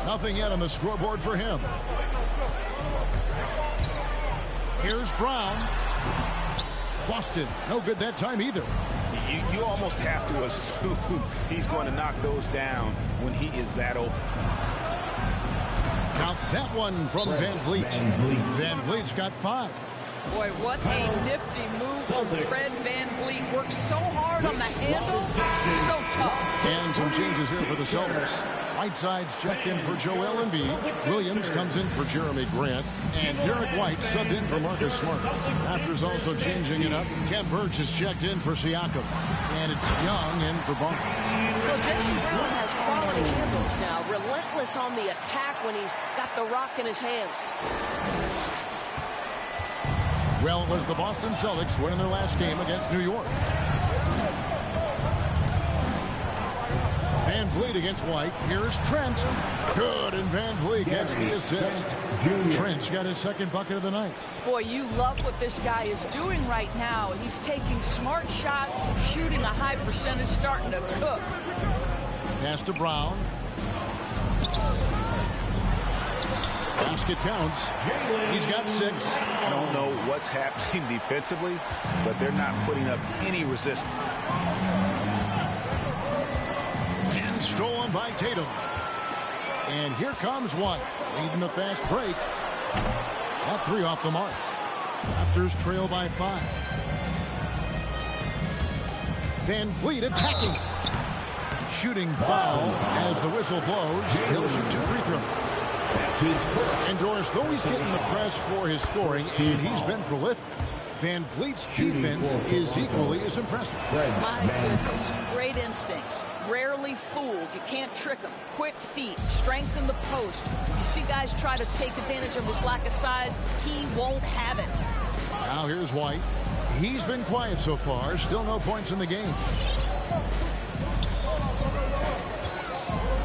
Nothing yet on the scoreboard for him. Here's Brown. Boston, no good that time either.
You almost have to assume he's going to knock those down when he is that open.
Now that one from Van Vliet. Van Vliet's got 5.
Boy, what a nifty move from Fred Van Vliet. Works so hard on the handle, so tough.
And some changes here for the Celtics. Whiteside's checked in for Joel Embiid. Williams comes in for Jeremy Grant. And Derek White subbed in for Marcus Smart. Raptors also changing it up. Ken Burch is checked in for Siakam. And it's Young in for Barnes.
Well, Jaylen Brown has quality handles now. Relentless on the attack when he's got the rock in his hands.
Well, it was the Boston Celtics winning their last game against New York. Van Vliet against White. Here's Trent. Good, and Van Vliet gets the assist. Trent's got his second bucket of the night.
Boy, you love what this guy is doing right now. He's taking smart shots, shooting a high percentage, starting to cook.
Pass to Brown. Basket counts. He's got 6.
I don't know what's happening defensively, but they're not putting up any resistance.
And stolen by Tatum. And here comes White, leading the fast break. That 3 off the mark. Raptors trail by 5. Van Vliet attacking. Shooting foul as the whistle blows. He'll shoot 2 free throws. And Doris, though he's getting the press for his scoring, and he's been prolific, Van Vliet's defense is equally as impressive.
My goodness, great instincts. Rarely fooled. You can't trick him. Quick feet, strength in the post. You see guys try to take advantage of his lack of size. He won't have it.
Now here's White. He's been quiet so far. Still no points in the game.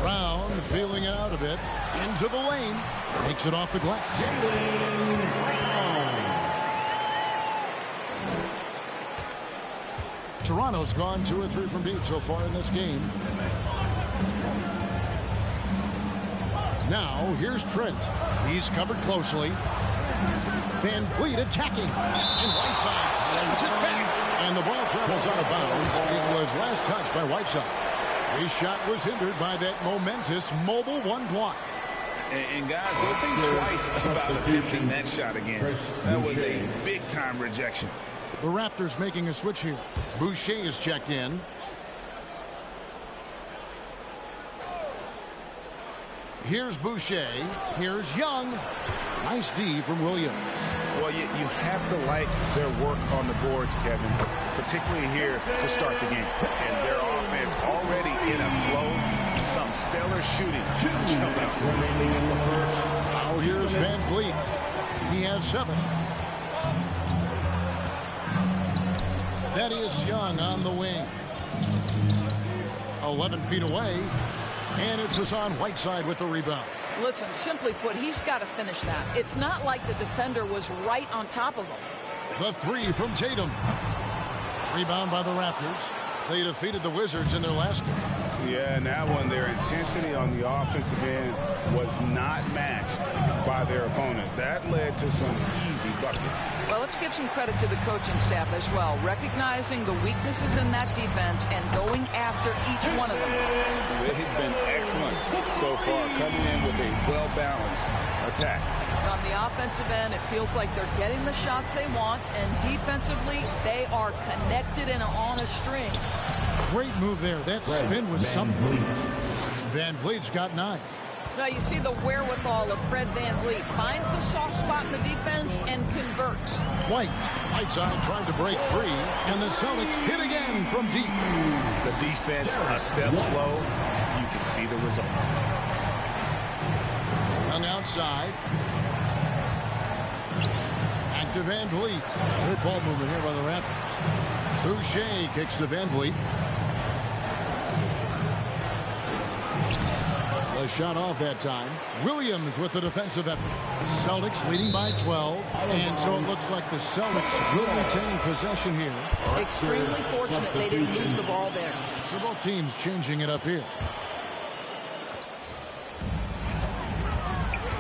Brown feeling it out a bit. Into the lane. Takes it off the glass. Toronto's gone 2 or 3 from deep so far in this game. Now here's Trent. He's covered closely. Van Vliet attacking. And Whiteside sends it back. And the ball travels out of bounds. It was last touched by Whiteside. His shot was hindered by that momentous mobile 1 block.
And guys, don't think twice about attempting that shot again. That was a big-time rejection.
The Raptors making a switch here. Boucher is checked in. Here's Boucher. Here's Young. Nice D from Williams.
Well, you have to like their work on the boards, Kevin, particularly here to start the game. And their offense already in a flow. Some stellar shooting to jump out to this league.
Now here's Van Vliet. He has 7. Thaddeus Young on the wing. 11 feet away. And it's Hassan Whiteside with the rebound.
Listen, simply put, he's got to finish that. It's not like the defender was right on top of him.
The 3 from Tatum. Rebound by the Raptors. They defeated the Wizards in their last game.
Yeah, and that one, their intensity on the offensive end was not matched by their opponent. That led to some easy buckets.
Well, let's give some credit to the coaching staff as well, recognizing the weaknesses in that defense and going after each one of them.
They've been excellent so far, coming in with a well-balanced attack.
On the offensive end, it feels like they're getting the shots they want, and defensively, they are connected and on a string.
Great move there. That spin was something. Van Vliet's got 9.
Now you see the wherewithal of Fred Van Vliet. Finds the soft spot in the defense and converts.
Whiteside trying to break free, and the Celtics hit again from deep.
The defense a step slow. You can see the result.
Young outside. Back to Van Vliet. Good ball movement here by the Raptors. Boucher kicks to Van Vliet. The shot off that time. Williams with the defensive effort. Celtics leading by 12. And so it looks like the Celtics will retain possession here.
Extremely fortunate they didn't lose the ball there.
So both teams changing it up here.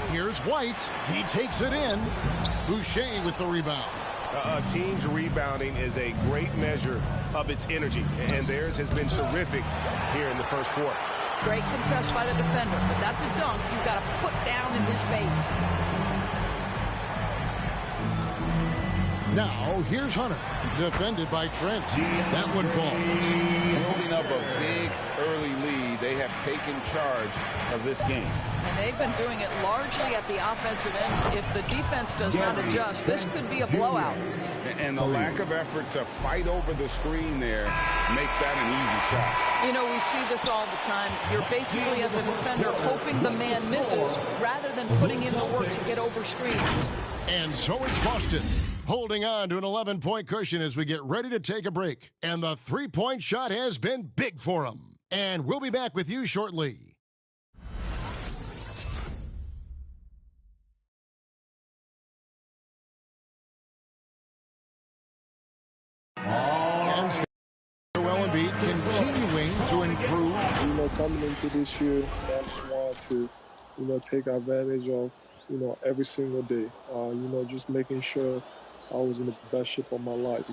Here's White. He takes it in. Boucher with the rebound.
Team's rebounding is a great measure of its energy, and theirs has been terrific here in the first quarter.
Great contest by the defender, but that's a dunk you've got to put down in his face.
Now, here's Hunter, defended by Trent. That one falls.
Building up a big early lead, they have taken charge of this game.
And they've been doing it largely at the offensive end. If the defense does not adjust, this could be a blowout.
And the lack of effort to fight over the screen there makes that an easy shot.
You know, we see this all the time. You're basically, as a defender, hoping the man misses rather than putting in the work to get over screens.
And so it's Boston, holding on to an 11-point cushion as we get ready to take a break. And the three-point shot has been big for them. And we'll be back with you shortly. And Joel Embiid continuing to improve.
You know, coming into this year, I just wanted to, take advantage of, every single day. Just making sure I was in the best shape of my life.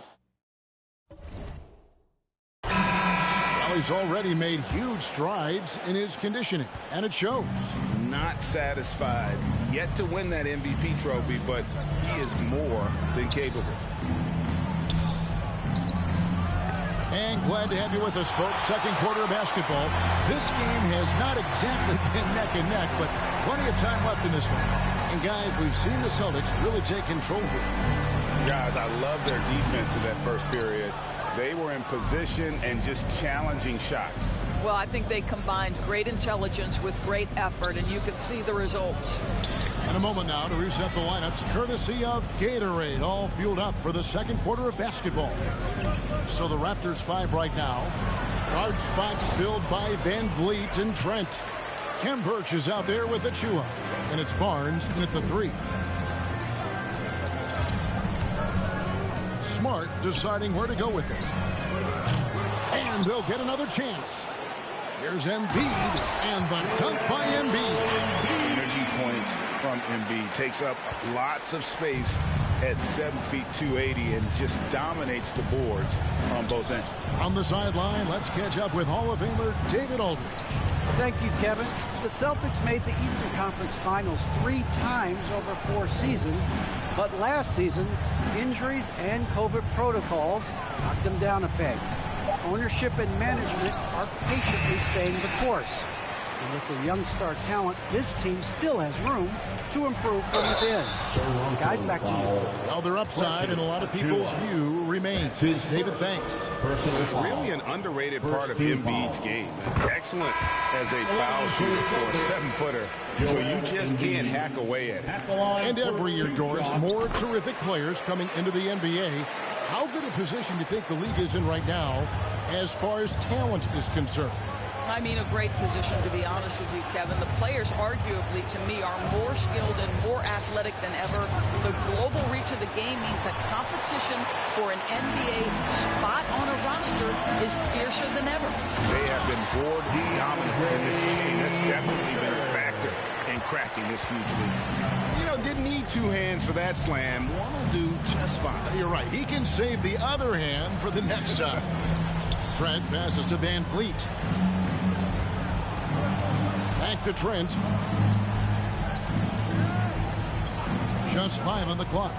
Well, he's already made huge strides in his conditioning, and it shows.
Not satisfied yet to win that MVP trophy, but he is more than capable.
And glad to have you with us, folks. Second quarter of basketball. This game has not exactly been neck and neck, but plenty of time left in this one. And, guys, we've seen the Celtics really take control here.
Guys, I love their defense in that first period. They were in position and just challenging shots.
Well, I think they combined great intelligence with great effort, and you can see the results.
In a moment now to reset the lineups, courtesy of Gatorade, all fueled up for the second quarter of basketball. So the Raptors 5 right now. Guard spots filled by Van Vliet and Trent. Kem Birch is out there with the Chua. And it's Barnes in at the 3. Smart deciding where to go with it. And they'll get another chance. Here's Embiid, and the dunk by Embiid.
Energy points from Embiid. Takes up lots of space at 7 feet 280 and just dominates the boards on both ends.
On the sideline, let's catch up with Hall of Famer David Aldridge.
Thank you, Kevin. The Celtics made the Eastern Conference Finals 3 times over 4 seasons, but last season, injuries and COVID protocols knocked them down a peg. Ownership and management are patiently staying the course. And with the young star talent, this team still has room to improve from within. Guys, back to you.
Now their upside in a lot of people's view remains. David, thanks.
Really an underrated part of Embiid's game. Excellent as a foul shooter for a 7-footer. So you just can't hack away at it.
And every year, Doris, more terrific players coming into the NBA. How good a position do you think the league is in right now as far as talent is concerned?
I mean, a great position, to be honest with you, Kevin. The players, arguably, to me, are more skilled and more athletic than ever. The global reach of the game means that competition for an NBA spot on a roster is fiercer than ever.
They have been board dominant in this game. That's definitely been a factor in cracking this huge lead. You know, didn't need 2 hands for that slam. One will do just fine.
You're right. He can save the other hand for the next time. Trent passes to Van Vliet. Back to Trent. Just 5 on the clock.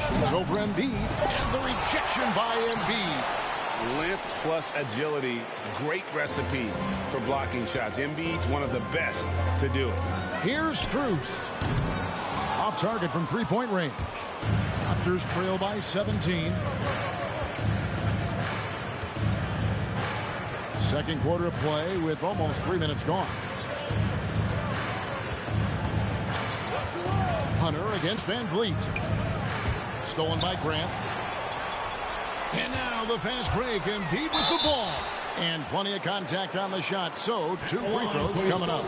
Shoots over Embiid. And the rejection by Embiid.
Length plus agility. Great recipe for blocking shots. Embiid's one of the best to do it.
Here's Strus. Off target from 3-point range. Raptors trail by 17. Second quarter of play with almost 3 minutes gone. Hunter against Van Vliet. Stolen by Grant. And now the fast break. Embiid with the ball. And plenty of contact on the shot. So 2 free throws coming up.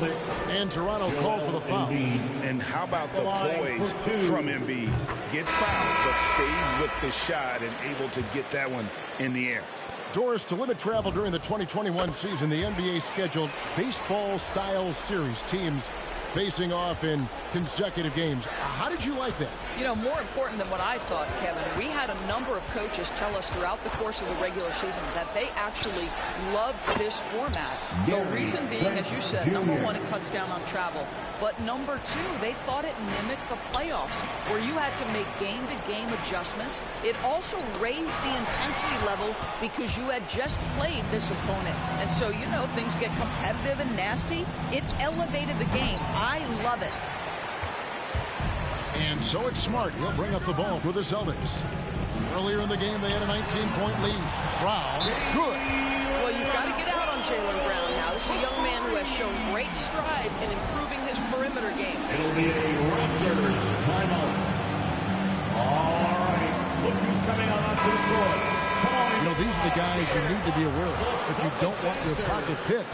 And Toronto called for the foul.
And how about the poise from Embiid? Gets fouled, but stays with the shot and able to get that one in the air.
Doris, to limit travel during the 2021 season, the NBA scheduled baseball-style series. Teams facing off in consecutive games. How did you like that?
You know, more important than what I thought, Kevin, we had a number of coaches tell us throughout the course of the regular season that they actually loved this format. The reason being, as you said, number one, it cuts down on travel. But number two, they thought it mimicked the playoffs, where you had to make game-to-game adjustments. It also raised the intensity level because you had just played this opponent. And so, you know, things get competitive and nasty. It elevated the game. I love it.
And so it's Smart. He'll bring up the ball for the Celtics. Earlier in the game, they had a 19-point lead. Brown, good.
Well, you've got to get out on Jaylen Brown now. This is a young man who has shown great strides in improving his perimeter game.
It'll be a Raptors timeout. All right, look who's coming out onto the court.
You know, these are the guys you need to be aware of if you don't want your pocket picked.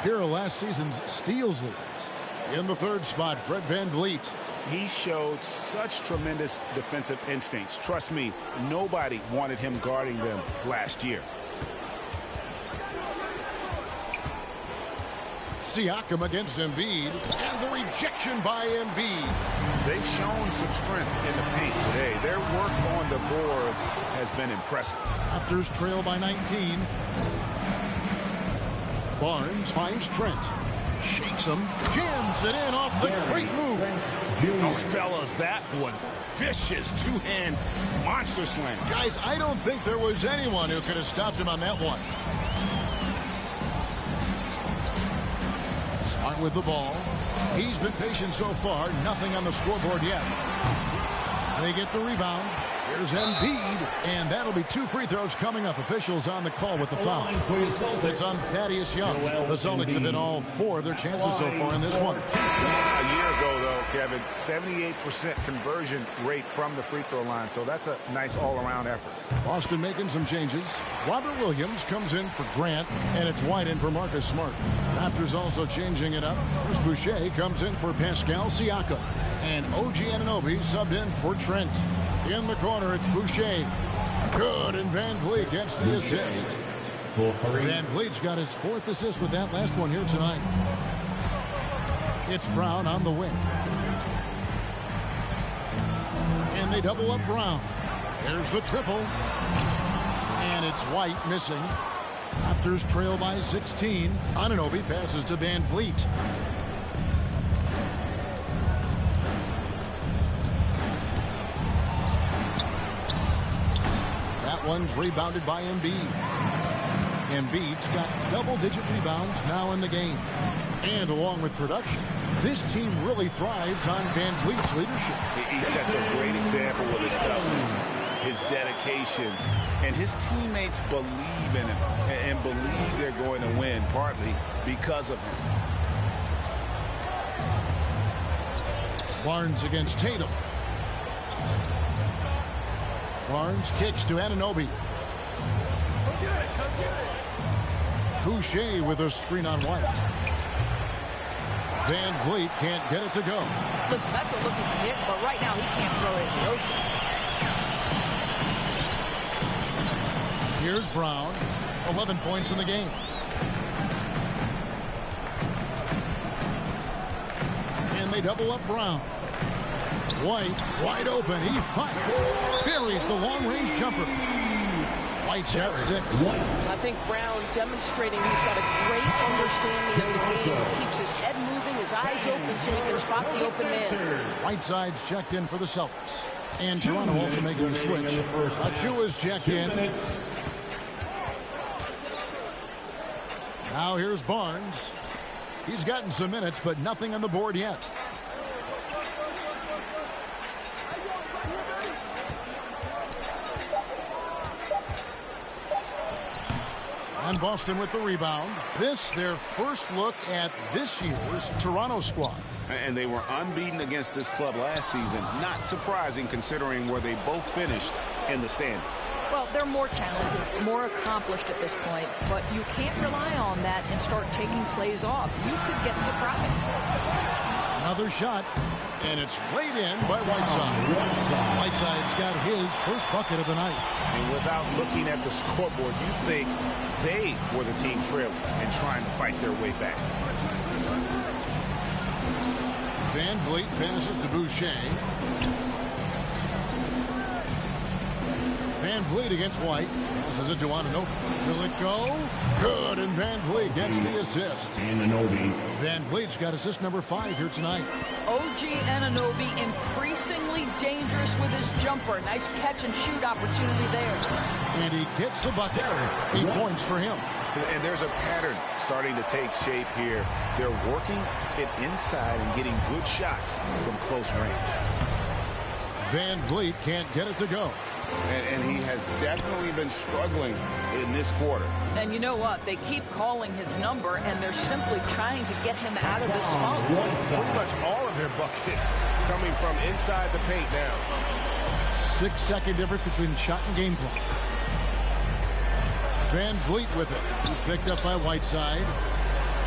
Here are last season's steals leaders. In the third spot, Fred VanVleet.
He showed such tremendous defensive instincts. Trust me, nobody wanted him guarding them last year.
Siakam against Embiid, and the rejection by Embiid.
They've shown some strength in the paint today. Their work on the boards has been impressive.
Raptors trail by 19. Barnes finds Trent. Shakes him, jams it in off the great move.
Oh, fellas, that was vicious two-hand monster slam.
Guys, I don't think there was anyone who could have stopped him on that one. Smart with the ball. He's been patient so far. Nothing on the scoreboard yet. They get the rebound. Here's Embiid, and that'll be 2 free throws coming up. Officials on the call with the foul. It's on Thaddeus Young. The Celtics have hit all 4 of their chances so far in this one.
A year ago, though, Kevin, 78% conversion rate from the free throw line, so that's a nice all-around effort.
Boston making some changes. Robert Williams comes in for Grant, and it's White in for Marcus Smart. Raptors also changing it up. Chris Boucher comes in for Pascal Siakam, and OG Anunoby subbed in for Trent. In the corner, it's Boucher. Good, and VanVleet gets the assist. VanVleet's got his 4th assist with that last one here tonight. It's Brown on the wing. And they double up Brown. There's the triple. And it's White missing. Raptors trail by 16. Anunoby passes to VanVleet. One's rebounded by Embiid. Embiid's got double-digit rebounds now in the game. And along with production, this team really thrives on VanVleet's leadership.
He sets a great example with his toughness, his dedication, and his teammates believe in him and believe they're going to win, partly because of him.
Barnes against Tatum. Barnes kicks to Anunoby. Boucher with a screen on White. VanVleet can't get it to go.
Listen, that's a looking hit, but right now he can't throw it in the ocean.
Here's Brown. 11 points in the game. And they double up Brown. White, wide open. He fires. Buries the long-range jumper. White's at 6.
I think Brown demonstrating he's got a great understanding of the game. He keeps his head moving, his eyes open so he can spot the open man.
Whiteside's checked in for the Celtics. And Toronto also making a switch. Achua's checked in. Now here's Barnes. He's gotten some minutes, but nothing on the board yet. And Boston with the rebound. This, their first look at this year's Toronto squad.
And they were unbeaten against this club last season. Not surprising considering where they both finished in the standings.
Well, they're more talented, more accomplished at this point, but you can't rely on that and start taking plays off. You could get surprised.
Another shot, and it's laid in by Whiteside. Whiteside's got his first bucket of the night.
And without looking at the scoreboard, you think they were the team trailing and trying to fight their way back.
Van Vliet passes to Boucher. Van Vliet against White. Passes it to Anunoby. Will it go? Good, and Van Vliet gets the assist.
Anunoby.
Van Vliet's got assist number 5 here tonight.
OG Anunoby increasingly dangerous with his jumper. Nice catch and shoot opportunity there.
And he gets the bucket. 8 points for him.
And there's a pattern starting to take shape here. They're working it inside and getting good shots from close range.
Van Vliet can't get it to go.
And he has definitely been struggling in this quarter.
And you know what? They keep calling his number, and they're simply trying to get him out of this funk.
Pretty much all of their buckets coming from inside the paint now.
6-second difference between the shot and game clock. Van Vliet with it. He's picked up by Whiteside.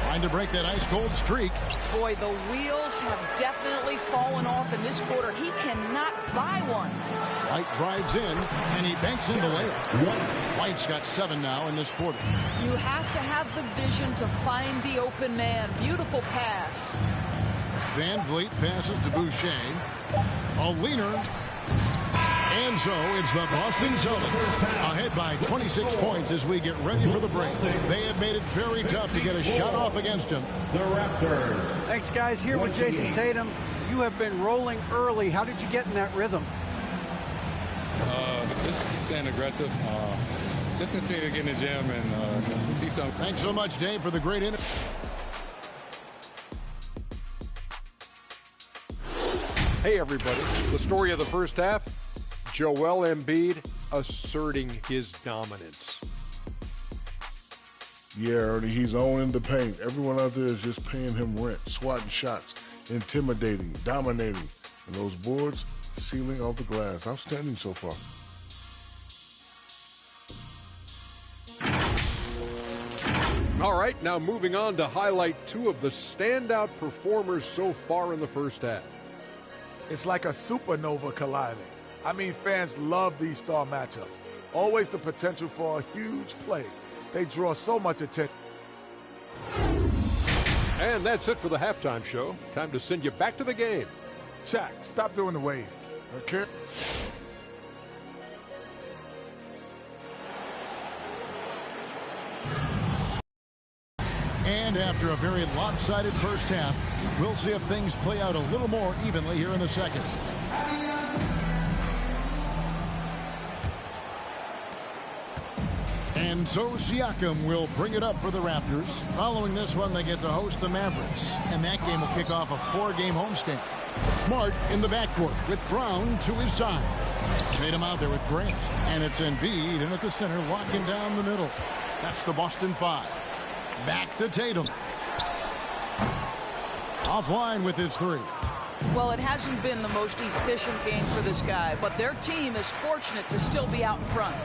Trying to break that ice-cold streak.
Boy, the wheels have definitely fallen off in this quarter. He cannot buy one.
White drives in, and he banks in the layup. White's got 7 now in this quarter.
You have to have the vision to find the open man. Beautiful pass.
Van Vliet passes to Boucher. A leaner. And so it's the Boston Celtics ahead by 26 points as we get ready for the break. They have made it very tough to get a shot off against him.
The Raptors.
Thanks, guys. Here with Jason Tatum. You have been rolling early. How did you get in that rhythm?
Just staying aggressive. Just continue to get in the gym and see something.
Thanks so much, Dave, for the great interview.
Hey, everybody. The story of the first half, Joel Embiid asserting his dominance.
Yeah, Ernie, he's owning the paint. Everyone out there is just paying him rent, swatting shots, intimidating, dominating. And those boards, sealing off the glass. Outstanding so far.
All right, now moving on to highlight 2 of the standout performers so far in the first half.
It's like a supernova colliding. I mean, fans love these star matchups. Always the potential for a huge play. They draw so much attention.
And that's it for the halftime show. Time to send you back to the game.
Shaq, stop doing the wave.
Okay.
And after a very lopsided first half, we'll see if things play out a little more evenly here in the second. And so Siakam will bring it up for the Raptors. Following this one, they get to host the Mavericks. And that game will kick off a 4-game homestand. Smart in the backcourt with Brown to his side. Tatum out there with Grant. And it's Embiid in at the center, locking down the middle. That's the Boston 5. Back to Tatum. Offline with his 3.
Well, it hasn't been the most efficient game for this guy, but their team is fortunate to still be out in front.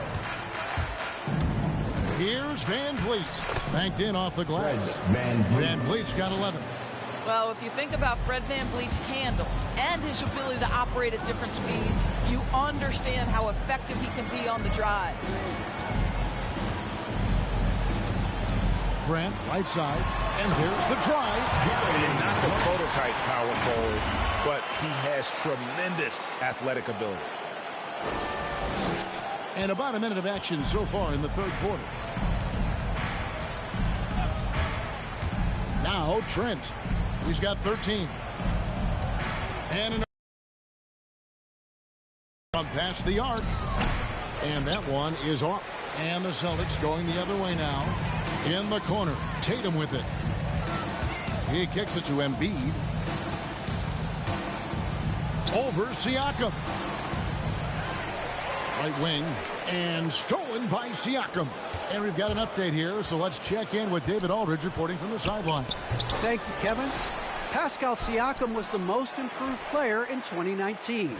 Here's Van Vliet. Banked in off the glass. Van Vliet's got 11.
Well, if you think about Fred VanVleet's handle and his ability to operate at different speeds, you understand how effective he can be on the drive.
Grant, right side, and here's the drive.
And not the prototype power forward, but he has tremendous athletic ability.
And about a minute of action so far in the third quarter. Now Trent. He's got 13. And from past the arc. And that one is off. And the Celtics going the other way now. In the corner. Tatum with it. He kicks it to Embiid. Over Siakam. Right wing. And stolen by Siakam. And we've got an update here, so let's check in with David Aldridge reporting from the sideline.
Thank you, Kevin. Pascal Siakam was the most improved player in 2019.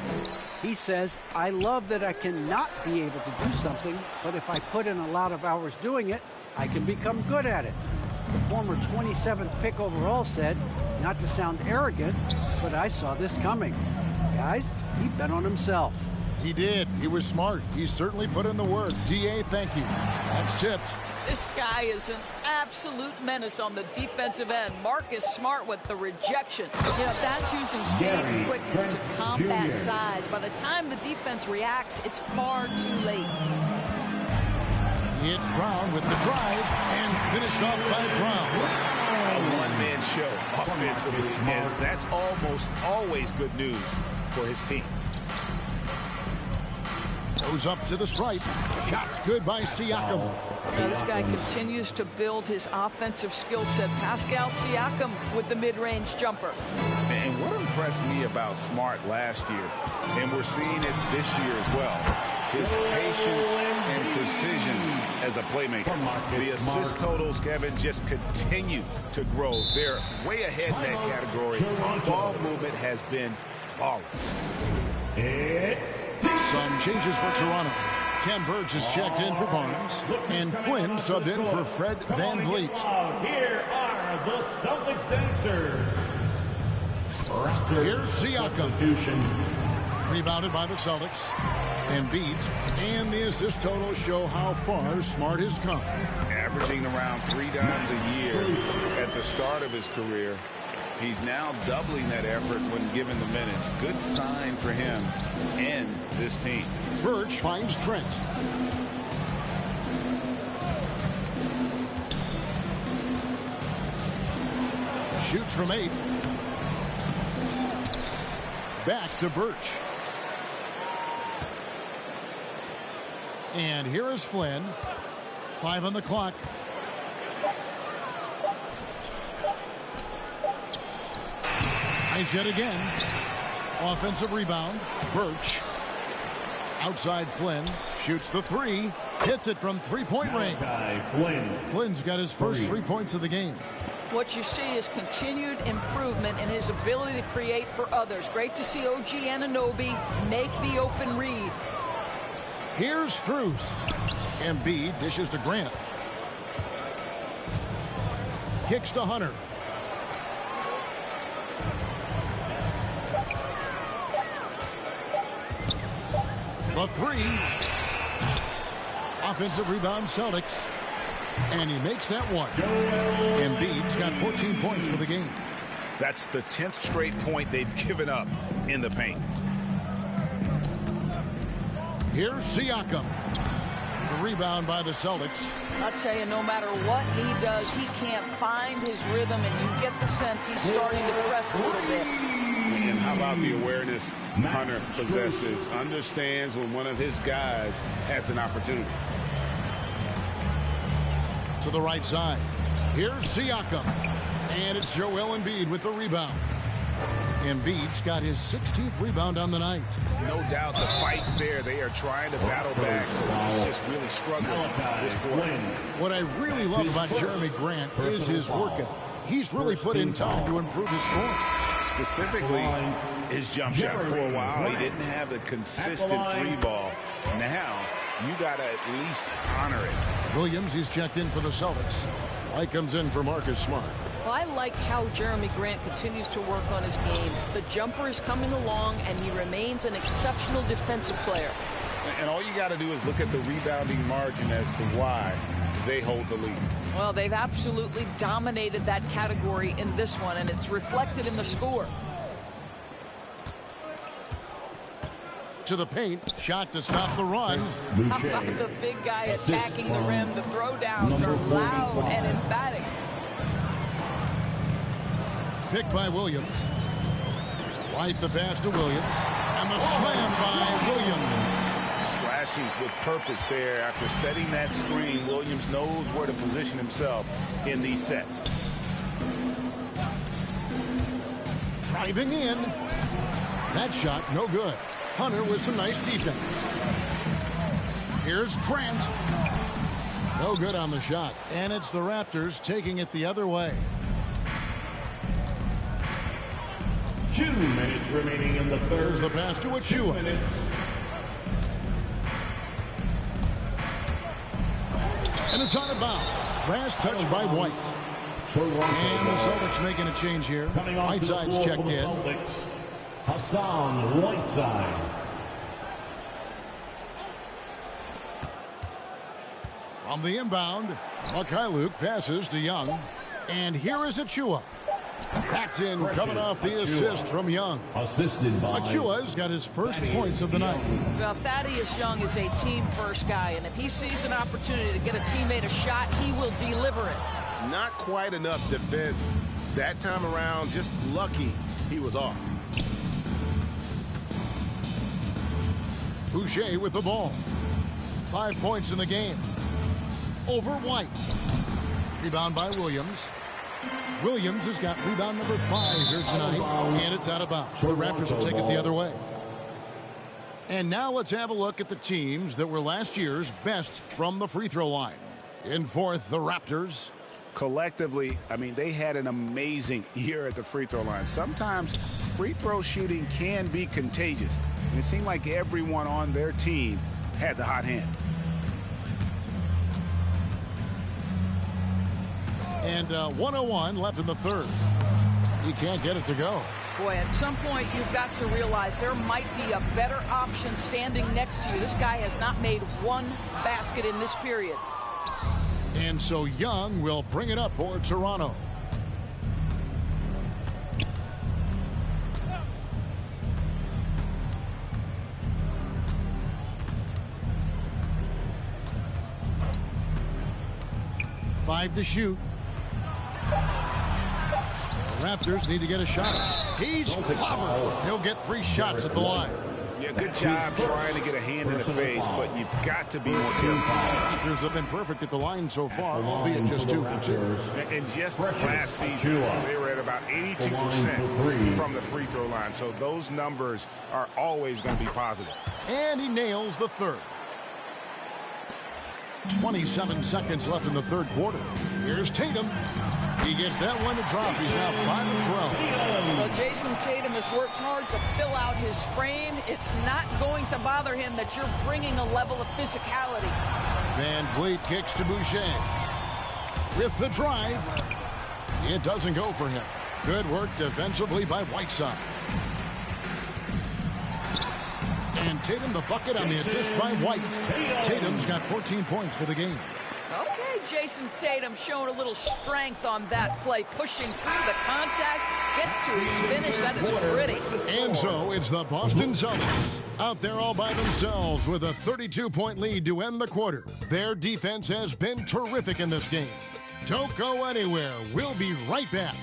He says, I love that I cannot be able to do something, but if I put in a lot of hours doing it, I can become good at it. The former 27th pick overall said, not to sound arrogant, but I saw this coming. Guys, he bet on himself.
He did. He was smart. He certainly put in the work. DA, thank you. That's tipped.
This guy is an absolute menace on the defensive end. Marcus Smart with the rejection. That's using speed and quickness to combat size. By the time the defense reacts, it's far too late.
It's Brown with the drive and finished off by Brown.
A one-man show offensively, and that's almost always good news for his team.
Goes up to the stripe. Shots good by Siakam.
Now this guy continues to build his offensive skill set. Pascal Siakam with the mid-range jumper.
And what impressed me about Smart last year, and we're seeing it this year as well, his patience and precision as a playmaker. The assist totals, Kevin, just continue to grow. They're way ahead in that category. Ball movement has been flawless.
Some changes for Toronto. Ken Burge is checked in for Barnes, and Flynn subbed in for Fred VanVleet.
Here are the Celtics dancers.
Here's Siakam. Rebounded by the Celtics. Embiid, and the assist totals show how far Smart has come.
Averaging around 3 dimes a year at the start of his career. He's now doubling that effort when given the minutes. Good sign for him and this team.
Burge finds Trent. Shoots from 8. Back to Burch. And here is Flynn. 5 on the clock. Nice yet again. Offensive rebound. Burch. Outside Flynn. Shoots the 3. Hits it from three-point range. Flynn's got his first 3 points of the game.
What you see is continued improvement in his ability to create for others. Great to see OG Anunoby make the open read.
Here's Strus. Embiid dishes to Grant. Kicks to Hunter. The 3. Offensive rebound Celtics. And he makes that one. Embiid's got 14 points for the game.
That's the 10th straight point they've given up in the paint.
Here's Siakam. The rebound by the Celtics.
I'll tell you, no matter what he does, he can't find his rhythm, and you get the sense he's starting to press a little bit.
And how about the awareness Hunter possesses? Understands when one of his guys has an opportunity.
To the right side. Here's Siakam. And it's Joel Embiid with the rebound. Embiid's got his 16th rebound on the night.
No doubt the fight's there. They are trying to battle back. He's just really struggling this quarter.
What I really love about Jeremy Grant is his work ethic. He's really put in time to improve his scoring.
Specifically, his jump shot. For a while, he didn't have the consistent 3 ball. Now, you got to at least honor it.
Williams, he's checked in for the Celtics. White comes in for Marcus Smart.
Well, I like how Jeremy Grant continues to work on his game. The jumper is coming along, and he remains an exceptional defensive player.
And all you got to do is look at the rebounding margin as to why they hold the lead.
Well, they've absolutely dominated that category in this one, and it's reflected in the score.
To the paint. Shot to stop the run.
How about the big guy attacking the rim? The throwdowns are loud and emphatic.
Picked by Williams. White the pass to Williams. And the slam by Williams.
Slashing with purpose there. After setting that screen, Williams knows where to position himself in these sets.
Driving in. That shot no good. Hunter with some nice defense. Here's Grant. No good on the shot. And it's the Raptors taking it the other way.
2 minutes remaining in the third.
There's the pass to Achua.
2 minutes.
And it's out of bounds. Last touch by White. And the Celtics making a change here. Whiteside's checked in.
Hassan Whiteside.
From the inbound, Mikhailuk passes to Young. And here is Achua. That's in, coming off the assist from Young.
Assisted by
Achua's got his first points of the night.
Well, Thaddeus Young is a team-first guy, and if he sees an opportunity to get a teammate a shot, he will deliver it.
Not quite enough defense that time around. Just lucky he was off.
Boucher with the ball. 5 points in the game. Over White. Rebound by Williams. Williams has got rebound number 5 here tonight, and it's out of bounds. The Raptors will take it the other way. And now let's have a look at the teams that were last year's best from the free throw line. In fourth, the Raptors.
Collectively, I mean, they had an amazing year at the free throw line. Sometimes free throw shooting can be contagious, and it seemed like everyone on their team had the hot hand.
And 101 left in the third. He can't get it to go.
Boy, at some point, you've got to realize there might be a better option standing next to you. This guy has not made one basket in this period.
And so Young will bring it up for Toronto. Five to shoot. The Raptors need to get a shot. He's clobbered. He'll get 3 shots at the line.
Yeah, good job trying to get a hand in the face, but you've got to be more careful.
The Raptors have been perfect at the line so far, albeit just 2 for 2.
And just last season, they were at about 82% from the free throw line. So those numbers are always going to be positive.
And he nails the third. 27 seconds left in the third quarter. Here's Tatum. He gets that one to drop. He's now 5 of 12.
Well, Jason Tatum has worked hard to fill out his frame. It's not going to bother him that you're bringing a level of physicality.
Van Vliet kicks to Boucher. With the drive, it doesn't go for him. Good work defensively by Whiteside. And Tatum the bucket on the assist by White. Tatum's got 14 points for the game.
Okay, Jason Tatum showing a little strength on that play, pushing through the contact, gets to his finish. That is pretty.
And so it's the Boston Celtics out there all by themselves with a 32-point lead to end the quarter. Their defense has been terrific in this game. Don't go anywhere. We'll be right back.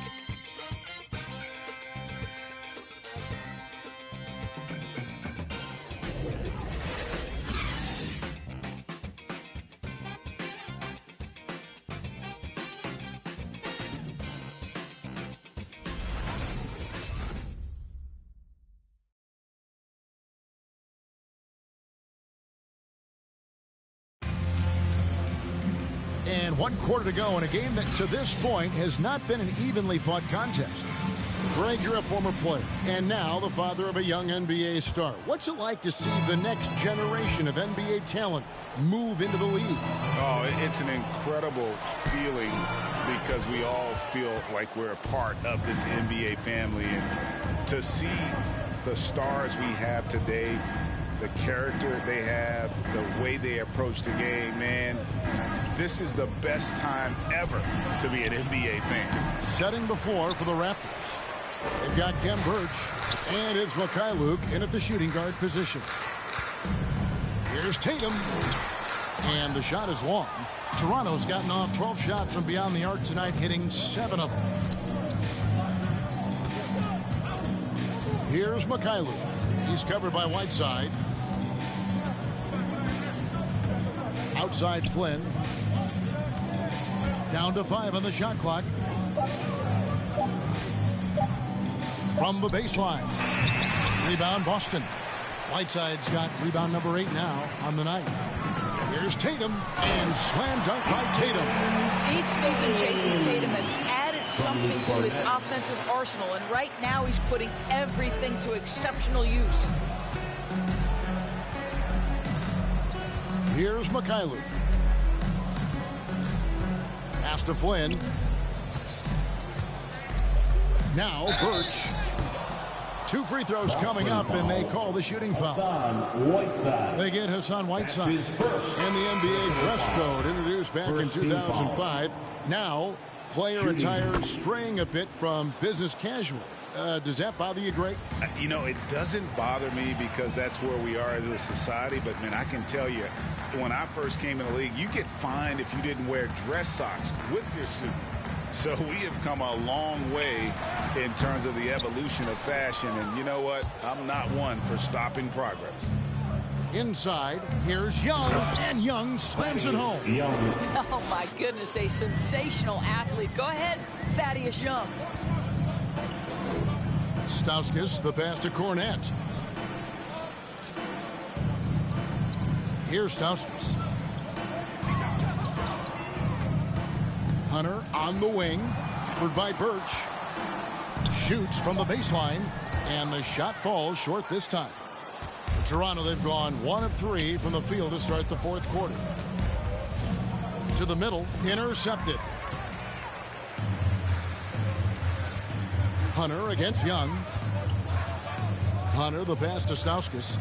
And 1 quarter to go in a game that to this point has not been an evenly fought contest. Greg, you're a former player, and now the father of a young NBA star. What's it like to see the next generation of NBA talent move into the league?
Oh, it's an incredible feeling because we all feel like we're a part of this NBA family. And to see the stars we have today, the character they have, the way they approach the game, man, this is the best time ever to be an NBA fan.
Setting the floor for the Raptors. They've got Kem Birch, and it's Mikhailuk in at the shooting guard position. Here's Tatum, and the shot is long. Toronto's gotten off 12 shots from beyond the arc tonight, hitting 7 of them. Here's Mikhailuk. He's covered by Whiteside. Outside Flynn. Down to 5 on the shot clock. From the baseline. Rebound Boston. Whiteside's got rebound number 8 now on the night. Here's Tatum, and slam dunk by Tatum.
Each season, Jason Tatum has added something to his offensive arsenal, and right now he's putting everything to exceptional use.
Here's Mikhailuk. Pass to Flynn. Now Birch. 2 free throws coming up, and they call the shooting foul. They get Hassan Whiteside. And the NBA dress code introduced back in 2005. Now, player attire straying a bit from business casual. Does that bother you, Greg?
You know, it doesn't bother me because that's where we are as a society. But, man, I can tell you, when I first came in the league, you get fined if you didn't wear dress socks with your suit. So we have come a long way in terms of the evolution of fashion. And you know what? I'm not one for stopping progress.
Inside, here's Young, and Young slams it home.
Oh, my goodness, a sensational athlete. Go ahead, Thaddeus Young.
Stauskas, the pass to Cornette. Here's Stauskas. Hunter on the wing, covered by Birch. Shoots from the baseline, and the shot falls short this time. For Toronto, they've gone 1 of 3 from the field to start the fourth quarter. To the middle, intercepted. Hunter against Young. Hunter, the pass to Stauskas.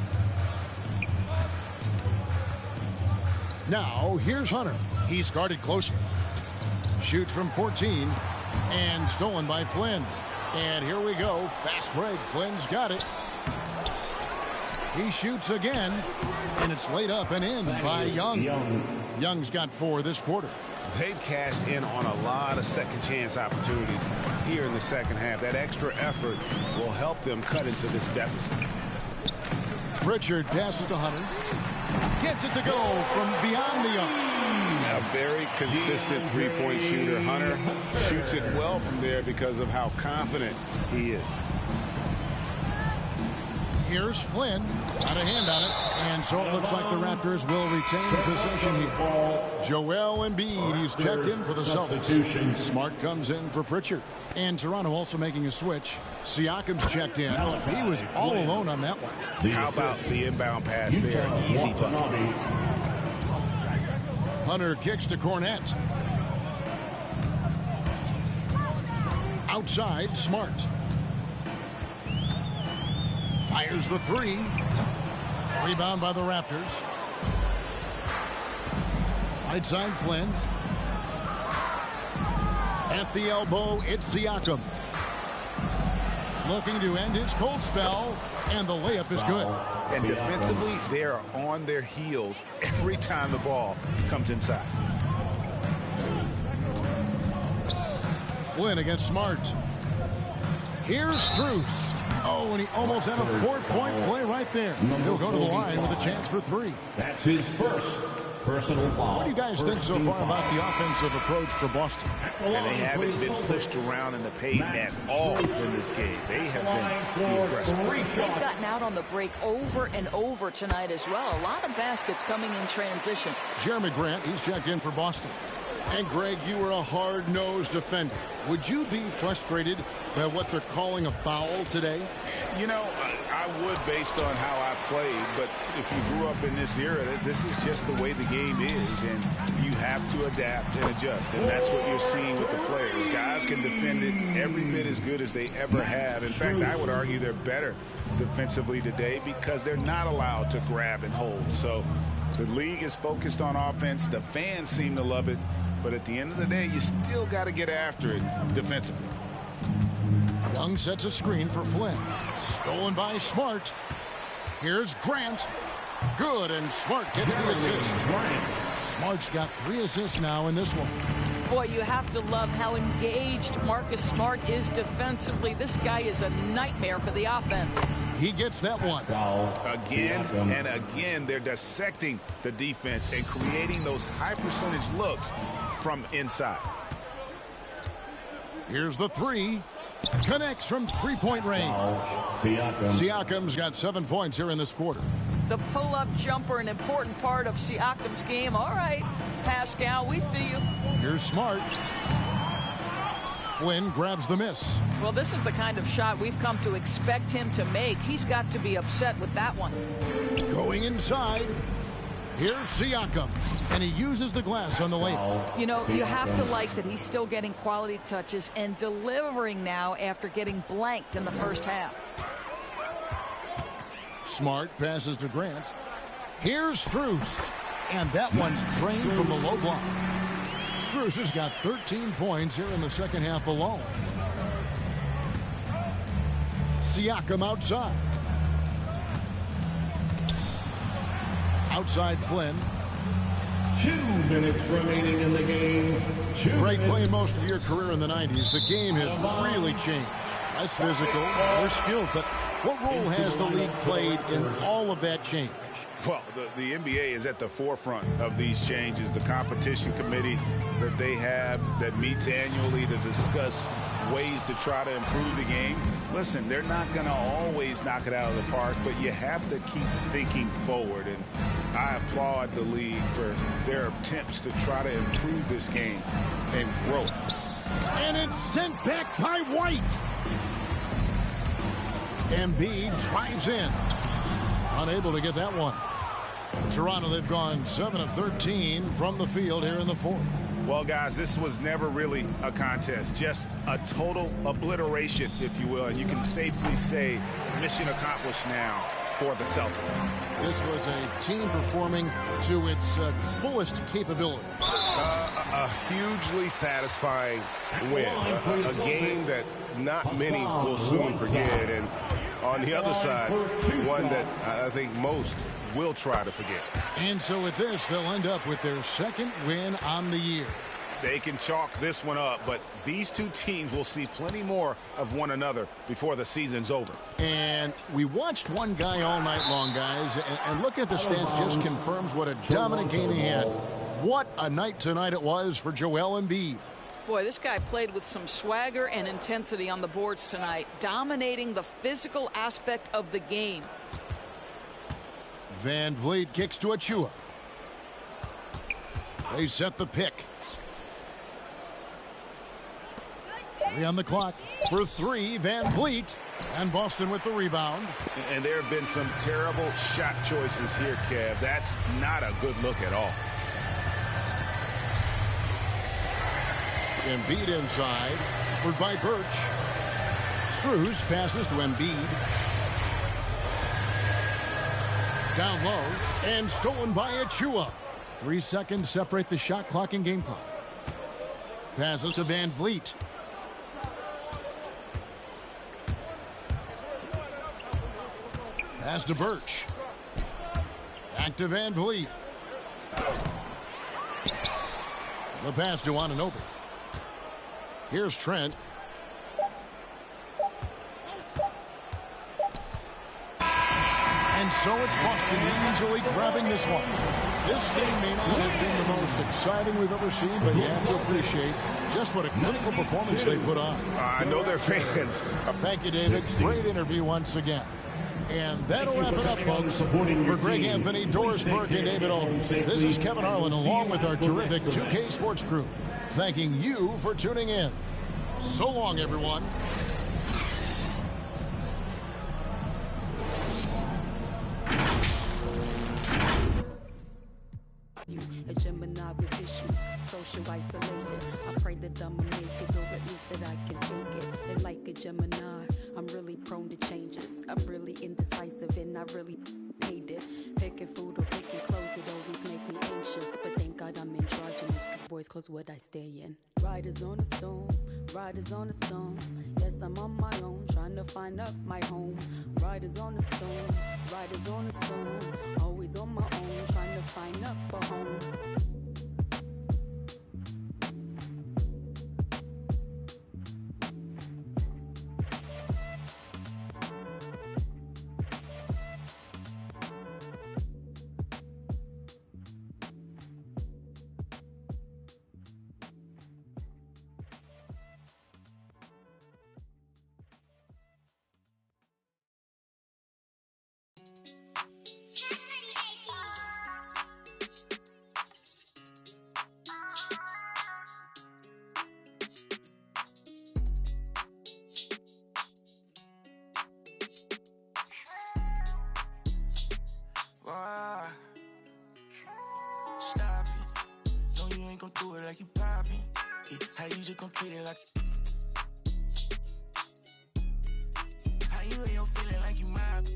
Now, here's Hunter. He's guarded closely. Shoots from 14, and stolen by Flynn. And here we go. Fast break. Flynn's got it. He shoots again, and it's laid up and in by Young. Young's got 4 this quarter.
They've cashed in on a lot of second chance opportunities here in the second half. That extra effort will help them cut into this deficit.
Pritchard passes to Hunter. Gets it to go from beyond the arc.
A very consistent three-point shooter. Hunter shoots it well from there because of how confident he is.
Here's Flynn. Got a hand on it. And so it looks like the Raptors will retain possession here. Joel Embiid, he's checked in for the Celtics. Smart comes in for Pritchard. And Toronto also making a switch. Siakam's checked in. He was all alone on that one.
How about the inbound pass there? Easy bucket.
Hunter kicks to Cornette. Outside, Smart. Fires the 3. Rebound by the Raptors. Right side, Flynn. At the elbow, it's Siakam. Looking to end his cold spell, and the layup is good.
And defensively, they are on their heels every time the ball comes inside.
Flynn against Smart. Here's Strus. Oh, and he almost had a 4-point play right there. He'll go to the line with a chance for 3.
That's his first personal foul.
What do you guys think so far about the offensive approach for Boston?
And they haven't been pushed around in the paint at all in this game. They have been aggressive.
They've gotten out on the break over and over tonight as well. A lot of baskets coming in transition.
Jeremy Grant, he's checked in for Boston. And Greg, you were a hard-nosed defender. Would you be frustrated by what they're calling a foul today?
You know, I would based on how I played, but if you grew up in this era, this is just the way the game is, and you have to adapt and adjust, and that's what you're seeing with the players. Guys can defend it every bit as good as they ever have. In fact, I would argue they're better defensively today because they're not allowed to grab and hold. So the league is focused on offense. The fans seem to love it. But at the end of the day, you still got to get after it defensively.
Young sets a screen for Flynn. Stolen by Smart. Here's Grant. Good, and Smart gets the assist. Smart's got 3 assists now in this one.
Boy, you have to love how engaged Marcus Smart is defensively. This guy is a nightmare for the offense.
He gets that one.
Again and again, they're dissecting the defense and creating those high percentage looks from inside.
Here's the 3. Connects from 3-point range. Siakam's got 7 points here in this quarter.
The pull-up jumper, an important part of Siakam's game. All right, Pascal, we see you.
Here's Smart. Flynn grabs the miss.
Well, this is the kind of shot we've come to expect him to make. He's got to be upset with that one.
Going inside. Here's Siakam, and he uses the glass on the layup.
You know, you have to like that he's still getting quality touches and delivering now after getting blanked in the first half.
Smart passes to Grant. Here's Strus. And that one's drained from the low block. Strus has got 13 points here in the second half alone. Siakam outside. Outside Flynn.
2 minutes remaining in the game.
Greg, playing most of your career in the 90s, the game has really changed. Less physical, more skilled, but what role has the league played in all of that change?
Well, the NBA is at the forefront of these changes. The competition committee that they have that meets annually to discuss ways to try to improve the game. Listen, they're not going to always knock it out of the park, but you have to keep thinking forward. And I applaud the league for their attempts to try to improve this game and grow it.
And it's sent back by White. Embiid drives in. Unable to get that one. Toronto, they've gone 7 of 13 from the field here in the fourth.
Well, guys, this was never really a contest, just a total obliteration, if you will. And you can safely say mission accomplished now for the Celtics.
This was a team performing to its fullest capability.
A hugely satisfying win. A game that not many will soon forget. And on the other side, one that I think most will try to forget.
And so with this, they'll end up with their second win on the year.
They can chalk this one up, but these two teams will see plenty more of one another before the season's over.
And we watched one guy all night long, guys, and looking at the stats just confirms what a dominant game he had. What a night tonight it was for Joel Embiid.
Boy, this guy played with some swagger and intensity on the boards tonight, dominating the physical aspect of the game.
Van Vliet kicks to Achua. They set the pick. 3 on the clock for 3. Van Vliet. And Boston with the rebound.
And there have been some terrible shot choices here, Kev. That's not a good look at all.
Embiid inside. Covered by Birch. Strus passes to Embiid. Down low. And stolen by Achua. 3 seconds separate the shot clock and game clock. Passes to Van Vliet. Pass to Birch. Back to Van Vliet. The pass to Anunoby. Here's Trent. And so it's Boston easily grabbing this one. This game may not have been the most exciting we've ever seen, but you have to appreciate just what a clinical performance they put on.
I know they're fans.
Thank you, David. Great interview once again. And that'll wrap it up, folks. For Greg Anthony, Doris Burke, and David Alden, this is Kevin Harlan along with our terrific 2K Sports crew, thanking you for tuning in. So long, everyone.
A Gemini with issues, social isolated. I pray that I'ma make it, or at least that I can take it. And like a Gemini, I'm really prone to changes. I'm really indecisive and I really hate it. Picking food or picking clothes, it always make me anxious. But thank God I'm androgynous, cause boys clothes what I stay in. Riders on a storm, riders on a storm. Yes, I'm on my own, trying to find up my home. Riders on a storm, riders on a storm. Always on my own, trying to find up a home.
Stop it. No, you ain't gon' do it like you poppin'. Yeah, how you just gon' treat it like. How you ain't feeling like you mob.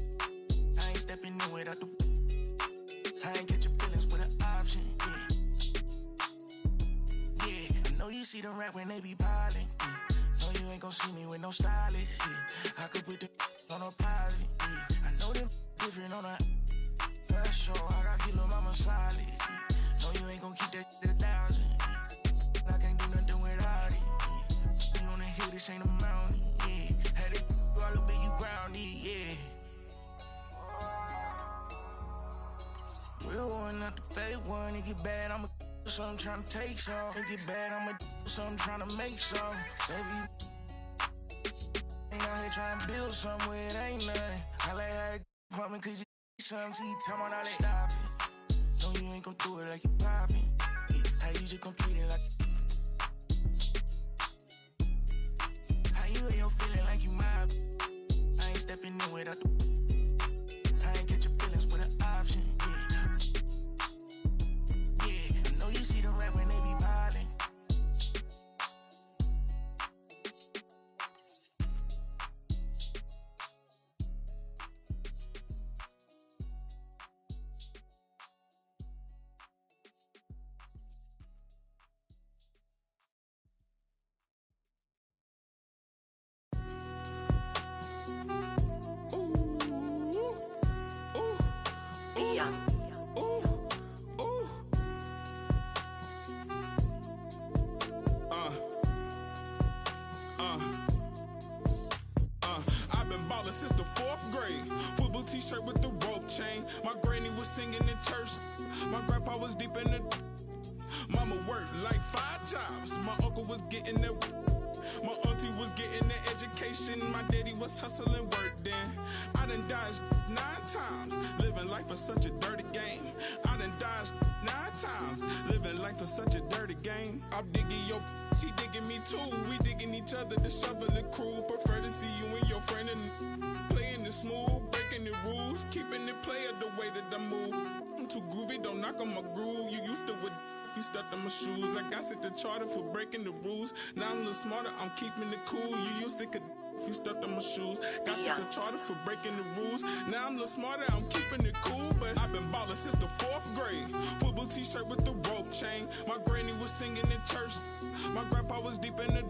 I ain't I ain't catch your feelings with an option, yeah. I know you see them rap when they be piling, No, you ain't gon' see me with no stylist, I could put the on a pilot, I know them different on a show. I got kilo mama solid, No, you ain't gon' keep that to 1,000, I can't do nothing without it, You on the hill, this ain't a mountain, Had it all up in you grounded, Real one, not the fake one. It get bad, I'ma do something trying to take some. It get bad, I'ma do something trying to make some. Baby, ain't out here trying to build somewhere, it ain't nothing. I like how it for me, cause you something. So you tell me all that stop it. No, you ain't gon' do it like you poppin'. How you just gon' treat it like. How you in your feeling like you mob? I ain't stepping in without the. I ain't get your feelings with an option. When they be piling.
Since the 4th grade, football t-shirt with the rope chain. My granny was singing in church. My grandpa was deep in the. Mama worked like 5 jobs. My uncle was getting that. My auntie was getting that education. My daddy was hustling work then. I done dodged 9 times. Living life is such a dirty game. I done dodged 9 times. Living life is such a dirty game. I'm digging your. She digging me too. We digging each other. The shovel and crew. Prefer to see you and your friend and playing it smooth, breaking the rules, keeping it player the way that I move. I'm too groovy, don't knock on my groove. You used to with you stuck on my shoes. I got set the charter for breaking the rules. Now I'm a little smarter, I'm keeping it cool. You used to if you stuck on my shoes. Got set the charter for breaking the rules. Now I'm a little smarter, I'm keeping it cool. But I've been ballin' since the 4th grade. Football t-shirt with the rope chain. My granny was singing in church. My grandpa was deep in the.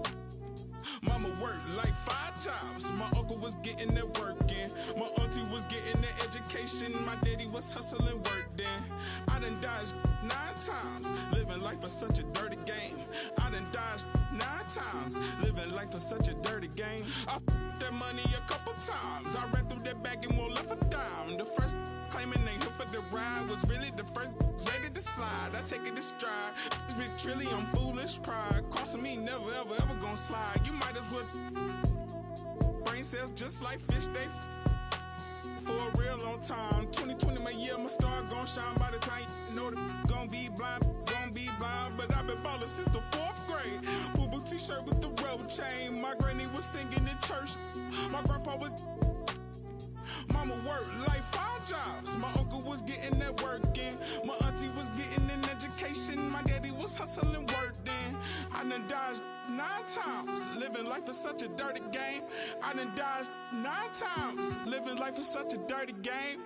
Mama worked like 5 jobs. My uncle was getting that work in. My auntie was getting that education. My daddy was hustling work then. I done dodged 9 times. Living life is such a dirty game. I done dodged 9 times. Living life is such a dirty game. I that money a couple times. I ran through that bag and won't left a dime. The first claiming they here for the ride was really the first ready to slide. I take it to stride. This big trillion foolish pride. Crossing me never ever ever gonna slide. You might as well brain cells just like fish they for a real long time. 2020 my year, my star gon' shine by the time you know the gon' be blind. But I've been ballin' since the 4th grade. Football t-shirt with the rope chain. My granny was singing in church. My grandpa was. Mama worked like 5 jobs. My uncle was getting that work in. My auntie was getting an education. My daddy was hustling work then. I done dodged 9 times. Living life is such a dirty game. I done dodged 9 times. Living life is such a dirty game.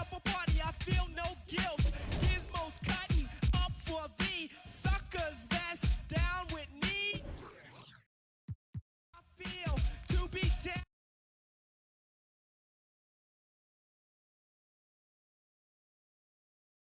Up a party, I feel no guilt. Gizmos cutting up for the suckers